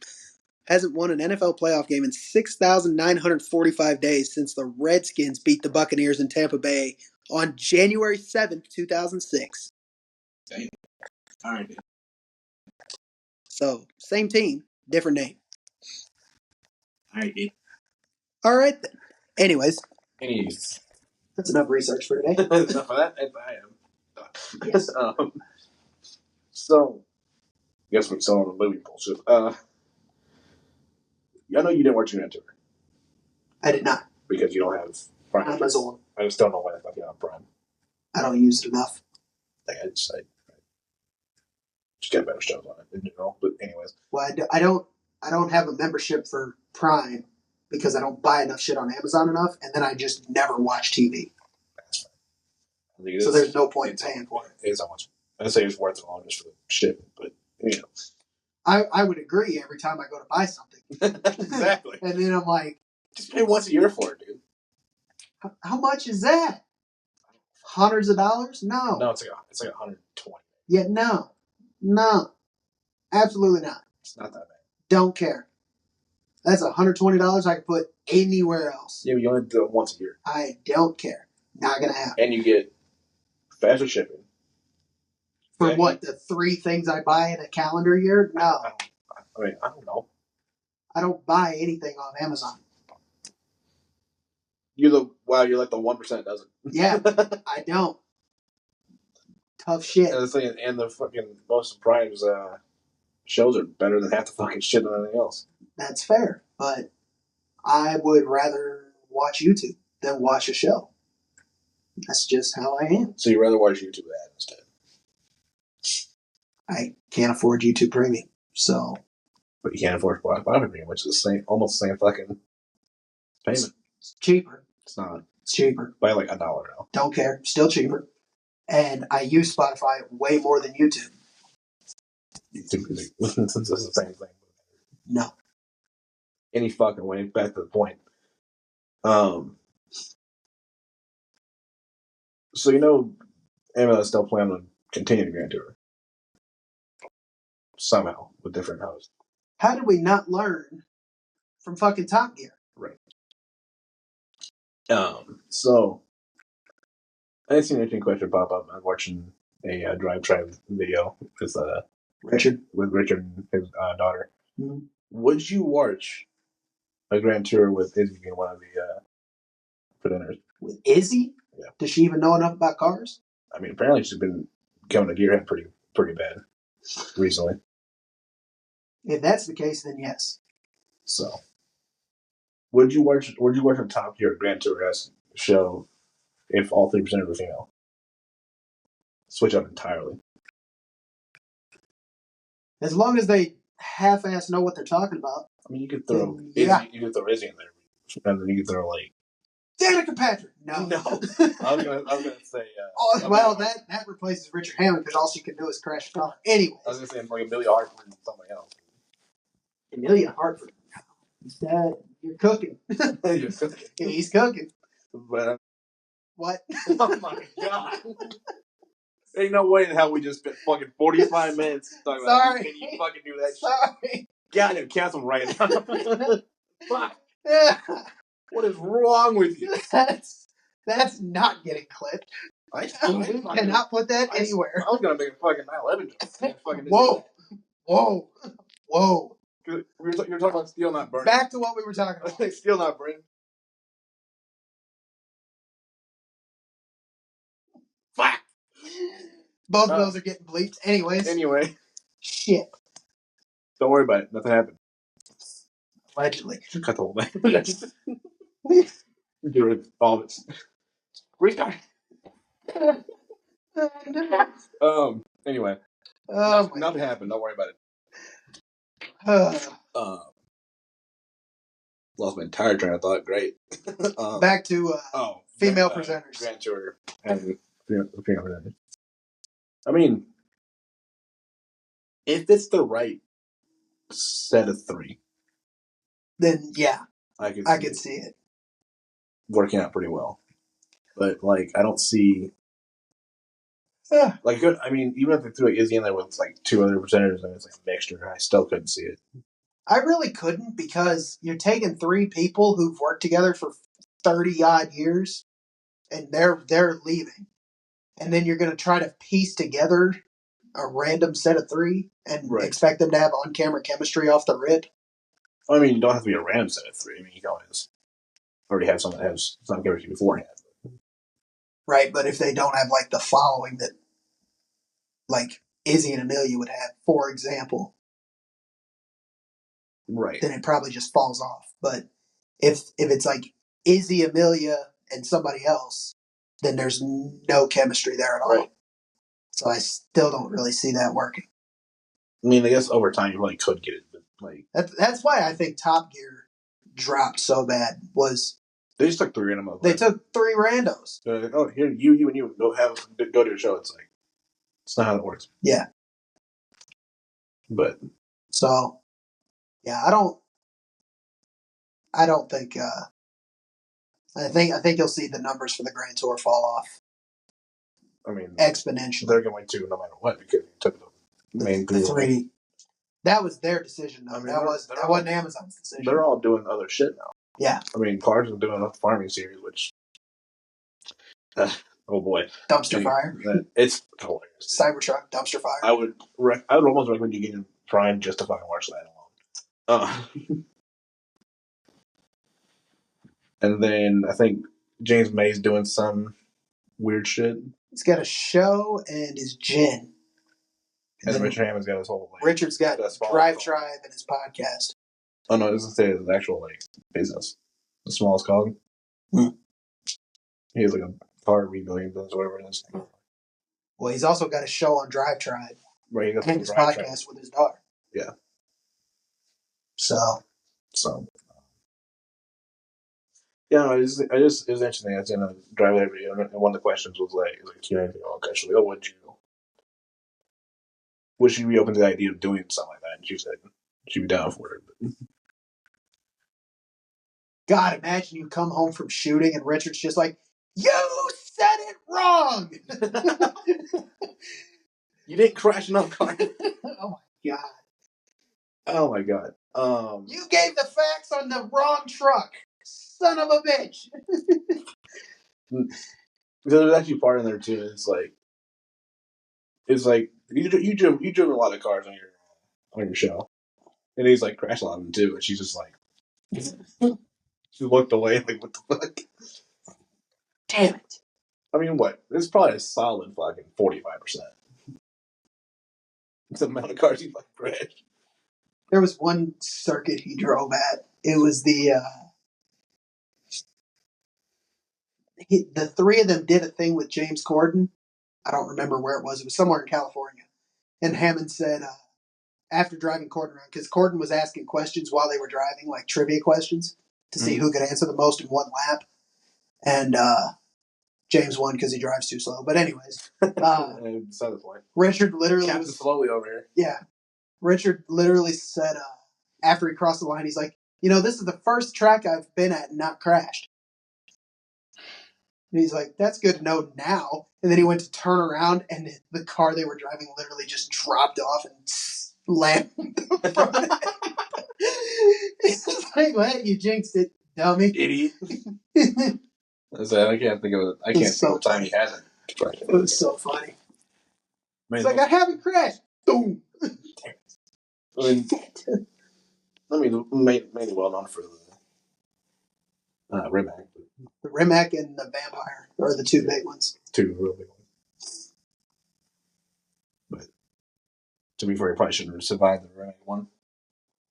Hasn't won an NFL playoff game in 6,945 days since the Redskins beat the Buccaneers in Tampa Bay on January 7th, 2006. Damn. All right. So, same team, different name. All right, dude. All right, then. Anyways. Anyways. That's enough research for today. Enough of that? I am. Yes. So, I guess we're still on the movie bullshit. I know you didn't watch Gran Tour. I did not. Because you don't have Prime. Amazon. I just don't know why the fuck you have Prime. I don't use it enough. I just get better shows on it in general. But anyways. Well, I don't have a membership for Prime because I don't buy enough shit on Amazon enough, and then I just never watch TV. So there's no point in paying for it. It is how much. I'd say it's worth it all just for the shit, but you know. I would agree every time I go to buy something. Exactly. And then I'm like, just pay once a year for it, dude. How much is that? Hundreds of dollars? No. No, it's like 120. Yeah, no, absolutely not. It's not that bad. Don't care. That's $120 I could put anywhere else. Yeah, but you only do it once a year. I don't care. Not gonna happen. And you get faster shipping. For what? The 3 things I buy in a calendar year? No. I don't know. I don't buy anything on Amazon. You're like the 1% doesn't. Yeah, I don't. Tough shit. And the fucking most of Prime's shows are better than half the fucking shit on anything else. That's fair, but I would rather watch YouTube than watch a show. That's just how I am. So you'd rather watch YouTube ad instead? I can't afford YouTube Premium, so. But you can't afford Spotify Premium, which is almost the same fucking payment. It's cheaper. It's not. It's cheaper. By like $1 now. Don't care. Still cheaper. And I use Spotify way more than YouTube. YouTube Music. It's the same thing. No. Any fucking way. Back to the point. So you know, MLS still plan on continuing Grand Tour somehow with different hosts. How did we not learn from fucking Top Gear? Right. So I didn't see an interesting question pop up. I'm watching a Drive Tribe video with Richard and his daughter. Mm-hmm. Would you watch a Grand Tour with Izzy being one of the presenters? With Izzy? Yeah. Does she even know enough about cars? I mean, apparently she's been becoming a gearhead pretty bad recently. If that's the case, then yes. So, would you watch a Top Gear Grand Tour show if all 3% were female? Switch up entirely. As long as they half-ass know what they're talking about. I mean, you could throw Yeah. Izzy, in there, and then you could throw like Danica Patrick. No. I was gonna say. Well, that replaces Richard Hammond because all she can do is crash a car. Anyway. I was gonna say like Amelia Hartford and somebody else. Amelia Hartford. Dad, you're cooking. He's cooking. But, what? Oh my god. Ain't no way in hell we just spent fucking 45 minutes talking about it. Can you fucking do that shit? God, I'm canceling right now. Fuck. Yeah. What is wrong with you? That's not getting clipped. We cannot put that anywhere. I was gonna make a fucking 9/11 joke. Whoa. You're talking about steel not burning. Back to what we were talking about. Steel not burning. Fuck. Both of those are getting bleeped. Anyway. Shit. Don't worry about it. Nothing happened. Allegedly. Cut the whole thing. Get rid of all of it. Restart. Anyway. Nothing happened. Don't worry about it. Lost my entire train of thought. Great. Back to female presenters. Grand Tour and female presenters. I mean, if it's the right set of three, then yeah, I could see it working out pretty well. But like, I don't see. Like, I mean, even if they threw Izzy in there with like two other presenters and it's like a mixture, I still couldn't see it. I really couldn't, because you're taking three people who've worked together for 30 odd years, and they're leaving, and then you're going to try to piece together a random set of three and expect them to have on camera chemistry off the rip. I mean, you don't have to be a random set of three. I mean, you can always already have someone that has some chemistry beforehand. Right, but if they don't have like the following that like Izzy and Amelia would have, for example, right, then it probably just falls off. But if it's like Izzy, Amelia, and somebody else, then there's no chemistry there at all. Right. So I still don't really see that working. I mean, I guess over time you really could get it, but like that's why I think Top Gear dropped so bad. Was they just took three randoms. They took three randos. Like, oh, here, you and you go to a show. It's like, it's not how it works. Yeah. But so, yeah, I don't think. I think you'll see the numbers for the Grand Tour fall off. I mean, exponentially. They're going to no matter what, because they took the main three. That was their decision, though. I mean, that wasn't Amazon's decision. They're all doing other shit now. Yeah. I mean, Cars is doing a farming series, which, oh boy, Dumpster Fire. It's hilarious. Cybertruck Dumpster Fire. I would almost recommend you getting Prime just to fucking watch that alone. And then I think James May's doing some weird shit. He's got a show and his gin. And Richard Hammond's got his whole like, Richard's got Drive Tribe and his podcast. Oh no, it doesn't say his actual like business. The smallest cog. Hmm. He has like a car rebuilding business, whatever it is. Well, he's also got a show on Drive Tribe. Right, he got and his podcast with his daughter. Yeah. So. Yeah, no, it was interesting. I was in a driveway video, and one of the questions was like Q&A. Oh, would she be open to the idea of doing something like that? And she said she'd be down for it. But. God, imagine you come home from shooting and Richard's just like, you said it wrong! You didn't crash another car. Oh my God. Oh my God. You gave the facts on the wrong truck. Son of a bitch. There's actually part in there too. It's like you drove a lot of cars on your show, and he's like crashed a lot of them too. And she's just like, she looked away like, what the fuck? Damn it! I mean, what? It's probably a solid fucking 45%. It's the amount of cars he fucking crashed. There was one circuit he drove at. It was the three of them did a thing with James Corden. I don't remember where it was. It was somewhere in California. And Hammond said, after driving Corden around, because Corden was asking questions while they were driving, like trivia questions, to see who could answer the most in one lap. And James won because he drives too slow. But anyways, Richard literally Captain slowly over here. Yeah. Richard literally said, after he crossed the line, he's like, this is the first track I've been at and not crashed. And he's like, that's good to know now. And then he went to turn around, and the car they were driving literally just dropped off and slammed in front of it. It's like, what? You jinxed it, dummy. Idiot. I can't think of it. I can't think of the time he hasn't. It was so funny. It's like, I haven't crashed. Boom. I mean, mainly well known for the Rimac. The Rimac and the Vampire are the two big ones. Two real big ones. But to be fair, he probably shouldn't have survived the Rimac one.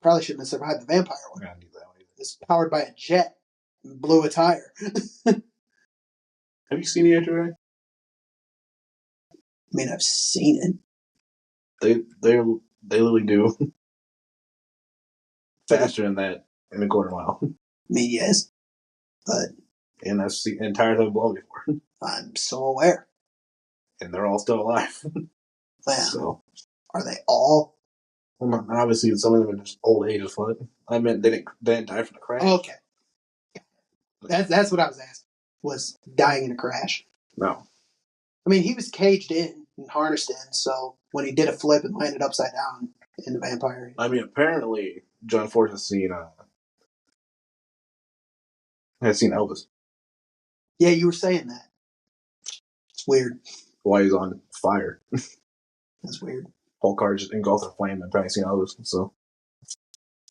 Probably shouldn't have survived the Vampire one. I don't need that one either. It's powered by a jet and blew a tire. Have you seen the Edge already? I mean, I've seen it. They literally do faster than that in a quarter mile. I mean, yes, but And I've seen entire thing blown before. I'm so aware. And they're all still alive. Well, so, are they all? well, obviously, some of them are just old age as fuck. I meant they didn't die from the crash. Okay. That's what I was asking. Was dying in a crash. No. I mean, he was caged in and harnessed in, so when he did a flip and landed upside down in the vampire. I mean, apparently, John Ford has seen Elvis. Yeah, you were saying that. It's weird. While he's on fire. That's weird. Whole car just engulfed in flame and probably seen Elvis, so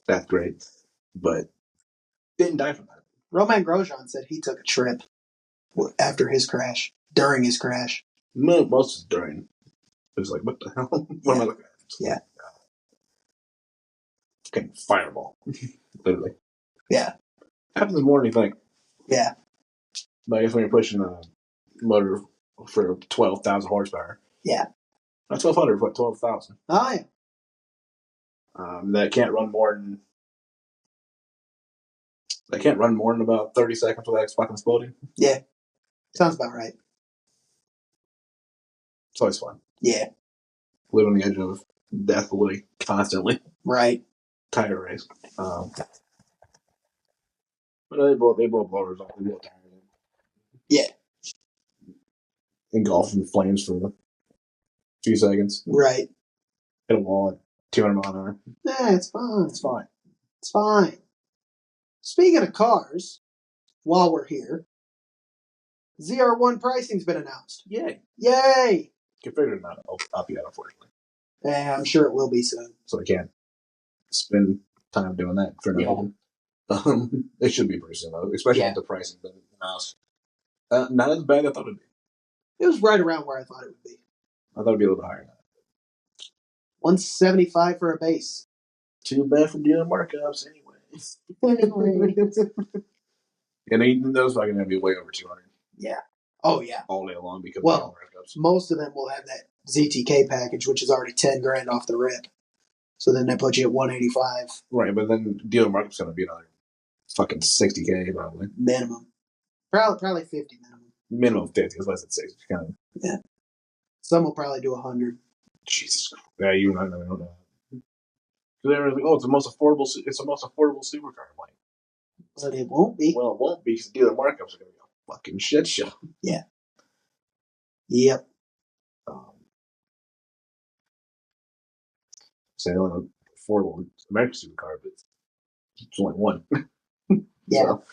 that's great. But didn't die from that. Roman Grosjean said he took a trip after his crash, during his crash. Most is during. It was like, what the hell? What am I looking at? Yeah. Fucking fireball. Literally. Yeah. Happens more than you think. Yeah. But I guess when you're pushing a motor for 12,000 horsepower. Yeah. Not 1,200, but 12,000. Oh, yeah. That can't run more than about 30 seconds without fucking exploding. Yeah. Sounds about right. It's always fun. Yeah. Live on the edge of death literally constantly. Right. Tire race. But they blow blowers off. They blow tires. Yeah. Engulfed in flames for a few seconds. Right. Hit a wall at 200 miles an hour. Yeah, it's fine. It's fine. It's fine. Speaking of cars, while we're here, ZR1 pricing's been announced. Yay. Yay! Configured not up yet, unfortunately. Yeah, I'm sure it will be soon. So I can't spend time doing that for no reason. It should be pretty soon, though, especially with the pricing being announced. Not as bad as I thought it'd be. It was right around where I thought it would be. I thought it'd be a little bit higher than that. $175 for a base. Too bad for dealer markups, anyway. And even those are going to be way over 200. Yeah. Oh, yeah. All day long because of well, markups. Most of them will have that ZTK package, which is already $10,000 off the rip. So then they put you at 185. Right, but then dealer markup's going to be another fucking $60K probably. Minimum. Probably 50 minimum. Minimum 50, it's less than 60. Kind of. Yeah. Some will probably do 100. Jesus Christ. Yeah, you and I don't know. Because everyone's like, oh, it's the most affordable supercar. I'm like, but it won't be. Well, it won't be because dealer markups are going to be a fucking shit show. Yeah. Yep. So the only affordable American supercar, but it's only one. Yeah. So.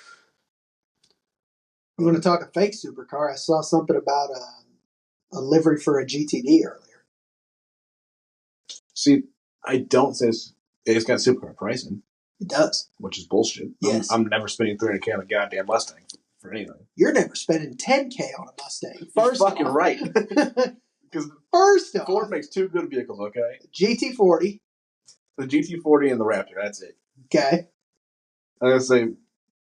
You want to talk a fake supercar? I saw something about a livery for a GTD earlier. See, I don't say it's got supercar pricing. It does. Which is bullshit. Yes. I'm never spending $300K on a goddamn Mustang for anything. You're never spending $10K on a Mustang. You're fucking right. Because first off, Ford makes two good vehicles, okay? GT40. The GT40 and the Raptor, that's it. Okay. I'm going to say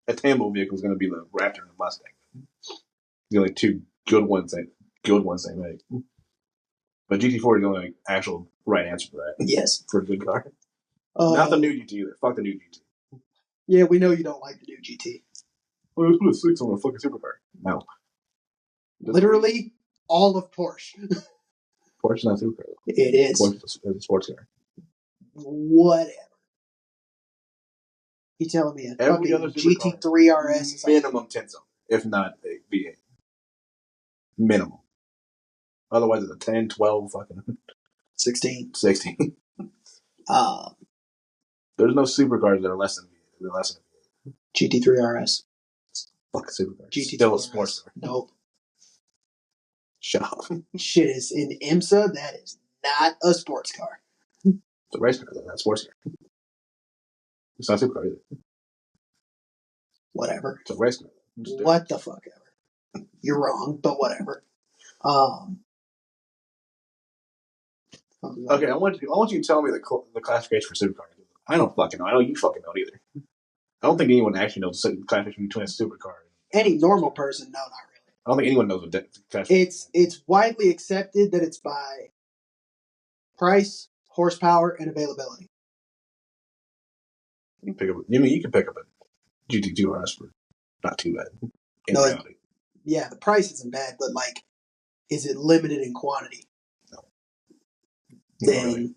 a Tambo vehicle is going to be the Raptor and the Mustang. The only two good ones they make. But GT40 is the only actual right answer for that. Yes. For a good car. Not the new GT either. Fuck the new GT. Yeah, we know you don't like the new GT. Well, let's put a 6 on a fucking supercar. No. Literally all of Porsche. Porsche's not a supercar. It is. Porsche is a sports car. Whatever. You telling me a Every fucking other supercar, GT3 RS is minimum 10 zone, if not a V8. Minimum. Otherwise, it's a 10, 12, fucking 16. 16. There's no supercars that are less than V8. They're less than V8. GT3 RS. Fuck a supercar. GT3 Still a sports car. Nope. Shut up. Shit is in IMSA. That is not a sports car. It's a race car, though, not a sports car. It's not a supercar either. Whatever. It's a race car. What the fuck ever. You're wrong, but whatever. Okay, I want you to tell me the classification for supercar. I don't fucking know. I know you fucking don't either. I don't think anyone actually knows the classification between a supercar. Any normal person, no, not really. I don't think anyone knows what classification. It's widely accepted that it's by price, horsepower, and availability. You can pick up a GT2 RS for not too bad. in reality. Yeah, the price isn't bad, but like, is it limited in quantity? No. Then, Really.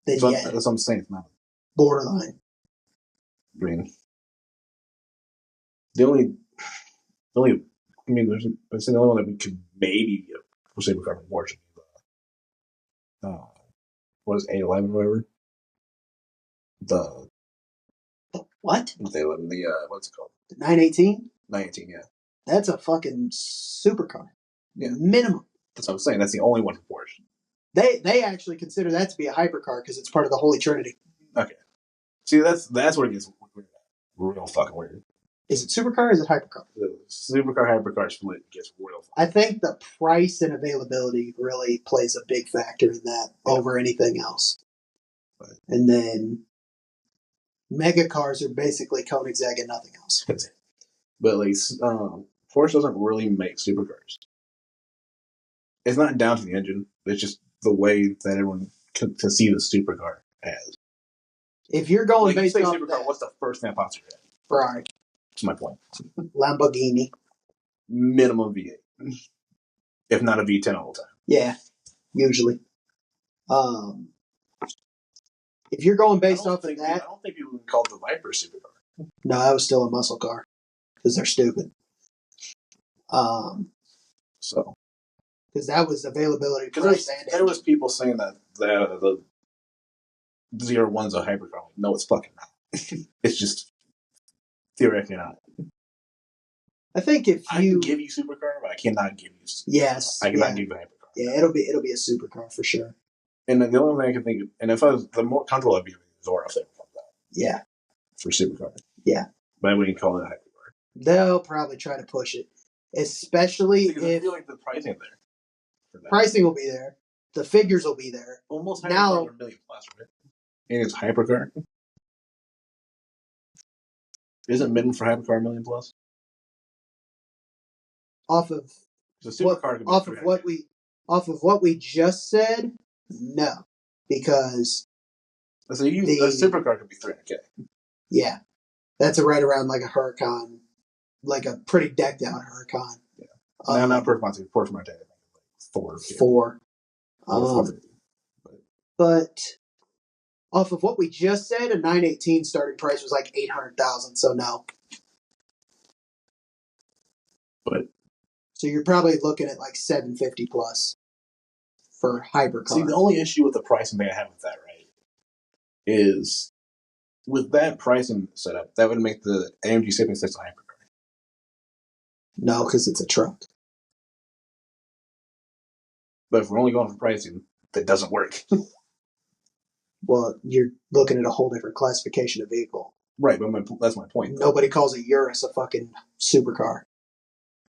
then So yeah, that's what I'm saying. It's not borderline. I mean, the only, I mean, there's the only one that we could maybe get for supercar from Porsche. What is A11 or whatever? The What? The 11, the what's it called? The 918? 918, yeah. That's a fucking supercar. Yeah. Minimum. That's what I'm saying. That's the only one for Porsche. They actually consider that to be a hypercar because it's part of the Holy Trinity. Okay. See, that's where it gets real fucking weird. Is it supercar or is it hypercar? The supercar hypercar split gets real fucking I think the price and availability really plays a big factor in that over anything else. Right. And then mega cars are basically Koenigsegg and nothing else. But like, Porsche doesn't really make supercars. It's not down to the engine. It's just the way that everyone can see the supercar as. If you're going like, based you say on supercar, that, what's the first thing that pops in your head? Ferrari, That's my point. Lamborghini, Minimum V8, if not a V10 all the time. yeah, usually. If you're going based off of that, I don't think people would call the Viper a supercar. No, that was still a muscle car because they're stupid. So because that was availability. Because there was people saying that the ZR1's a hypercar. No, it's fucking not. It's just theoretically not. I think if I can give you supercar, but I cannot give you. Yes, I cannot give you hypercar. Yeah, it'll be a supercar for sure. And the only thing I can think of, and if I was the more comfortable I'd be with Zora if they were that. Yeah. For supercar. Yeah. But I wouldn't call it a hypercar. They'll probably try to push it, especially if I feel like the pricing there. Pricing will be there. The figures will be there. Almost now. $100 million plus, right? And it's hypercar. Isn't minimum for hypercar $1 million plus? Off of what we just said, no, because a supercar could be $300K. Yeah, that's right around like a Huracan, like a pretty decked out Huracan. Yeah, not Porsche Montana, like four. But off of what we just said, a 918 starting price was like $800,000. So no. But so you're probably looking at like $750 plus for hypercar. See, the only issue with the pricing they have with that, right, is with that pricing setup, that would make the AMG 76 a hypercar. No, because it's a truck. But if we're only going for pricing, that doesn't work. Well, you're looking at a whole different classification of vehicle. Right, but that's my point. Nobody calls a Urus a fucking supercar.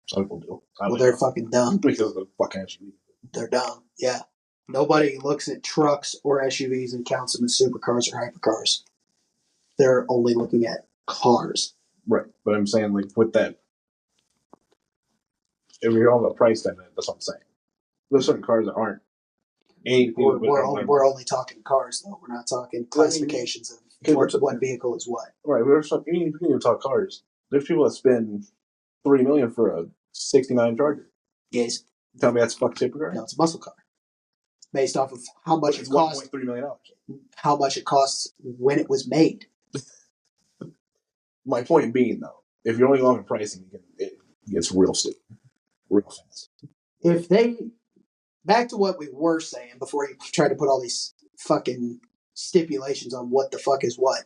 Some people do. Well, they're fucking dumb. Because of the fucking SUV. They're dumb, yeah. Nobody looks at trucks or SUVs and counts them as supercars or hypercars. They're only looking at cars. Right, but I'm saying, like, with that, if you're on the price, then that's what I'm saying. There's certain cars that aren't anything. We're only talking cars, though. We're not talking classifications of what vehicle is what. Right, we can even talk cars. There's people that spend $3 million for a '69 Charger. Yes. Tell me that's a fucking supercar? No, it's a muscle car. Based off of how much it costs. $1.3 million. How much it costs when it was made. My point being, though, if you're only going for pricing, it gets real stupid, real fast. If they, back to what we were saying before you tried to put all these fucking stipulations on what the fuck is what.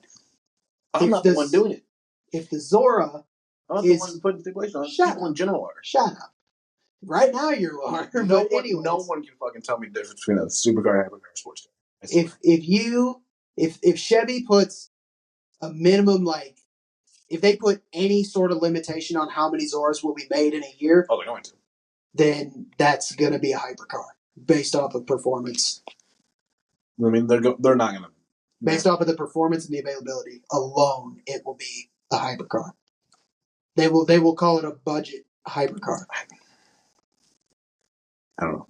I'm not the one doing it. If the Zora I'm not the one putting stipulations on. People in general are. Shut up. Right now you are. No one can fucking tell me the difference between a supercar, hypercar, and sports car. If Chevy puts a minimum, like, if they put any sort of limitation on how many Zoras will be made in a year, they're going to. Then that's going to be a hypercar based off of performance. I mean, they're not going to. Based off of the performance and the availability alone, it will be a hypercar. They will call it a budget hypercar. I don't know.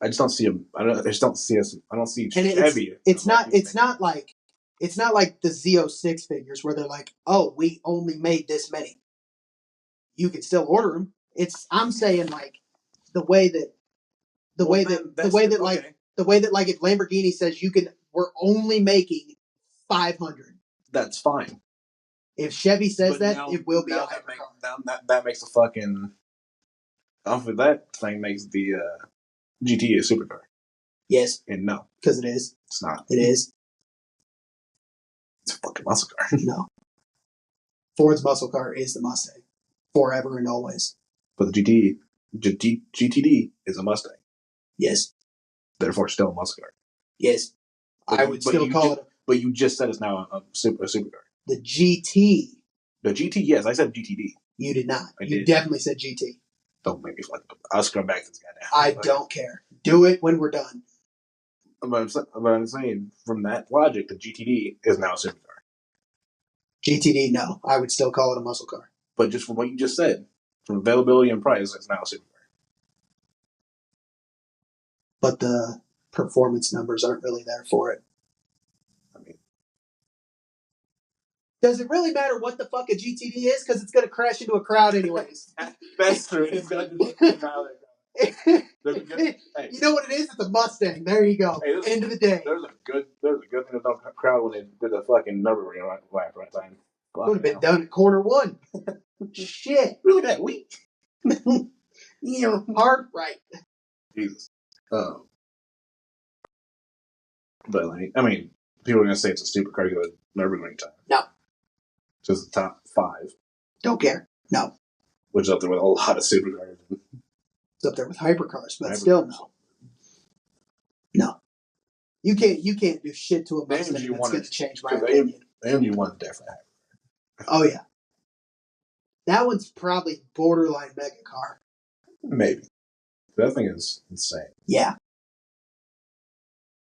I just don't see them. I don't see Chevy. It's not like the Z06 figures where they're like, oh, we only made this many. you can still order them. I'm saying like the way that like if Lamborghini says we're only making 500. That's fine. If Chevy says it will be a hypercar. That makes the fucking that thing makes the GT a supercar. Yes. And no, because it is. It's not. It is. It's a fucking muscle car. No. Ford's muscle car is the Mustang, forever and always. But the GTD is a Mustang. Yes. Therefore, still a muscle car. Yes. I would still call it. But you just said it's now a supercar. The GT. The GT, yes, I said GTD. You did not. You definitely said GT. Don't make me fuck up. I'll scrub back to this guy now. I don't care. Do it when we're done. But I'm saying, from that logic, the GTD is now a supercar. GTD, no. I would still call it a muscle car. But just from what you just said, from availability and price, it's now a supercar. But the performance numbers aren't really there for it. I mean, does it really matter what the fuck a GTD is? Because it's going to crash into a crowd anyways. That's true. It's going to just come out hey. You know what it is? It's a Mustang. There you go. Hey, end of the day. There's a good thing about the crowd when they did the fucking Nürburgring lap right time. Would have been done at corner one. Shit. Really that weak? You're hard right. Jesus. But like, I mean, people are gonna say it's a supercar because of Nürburgring time. No. Just the top 5. Don't care. No. Which is up there with a lot of supercars. It's up there with hypercars, but still no. No. You can't do shit to a Mustang that's going to change my opinion. The AMG 1 definitely. Oh yeah. That one's probably borderline mega car. Maybe. That thing is insane. Yeah.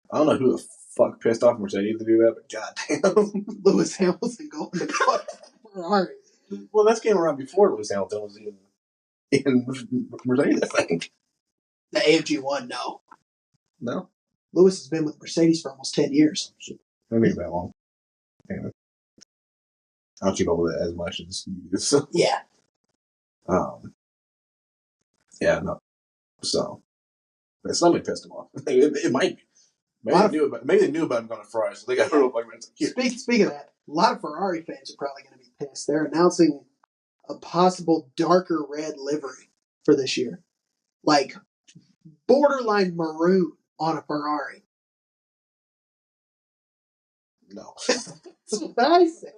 I don't know who the fuck pissed off Mercedes to do that, but goddamn. Lewis Hamilton going to Ferrari. Well, that came around before Lewis Hamilton was even in Mercedes, I think. The AMG 1, no. No? Lewis has been with Mercedes for almost 10 years. I think that long. Anyway. I don't keep up with it as much as you do. So. Yeah. Yeah, no. So, somebody pissed him off. It might be. Maybe they knew about him going to Ferrari, so they got real fucking here. Speak of that, a lot of Ferrari fans are probably going to be pissed. They're announcing a possible darker red livery for this year. Like, borderline maroon on a Ferrari. No. That's what I said.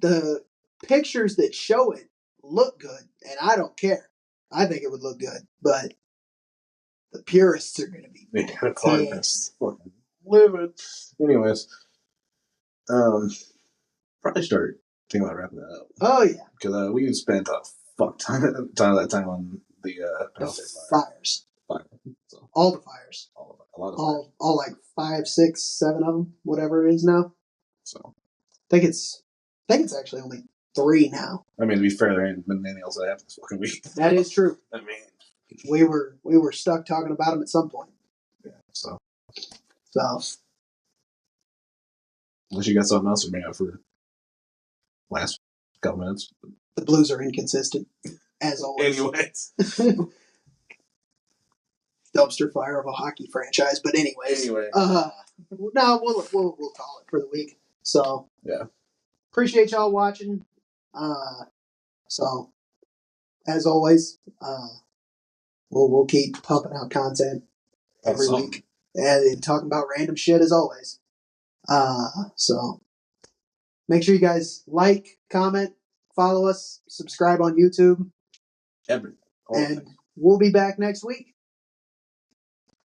The pictures that show it look good, and I don't care. I think it would look good, but the purists are going to be pissed. Live it. Anyways, probably start thinking about wrapping that up. Oh yeah, because we spent a fuck ton of that time on the fires. So. All the fires. A lot of fires. All like 5, 6, 7 of them, whatever it is now. So I think it's actually only 3 now. I mean, to be fair, there ain't been anything else that happened this fucking week. That is true. I mean, we were stuck talking about them at some point. Yeah. So unless you got something else to bring up for last couple minutes. The Blues are inconsistent, as always. Anyways. Dumpster fire of a hockey franchise, but anyways. No, we'll call it for the week. So yeah, appreciate y'all watching. So as always, we'll keep pumping out content every week and talking about random shit as always. So make sure you guys like, comment, follow us, subscribe on YouTube, everything, and we'll be back next week.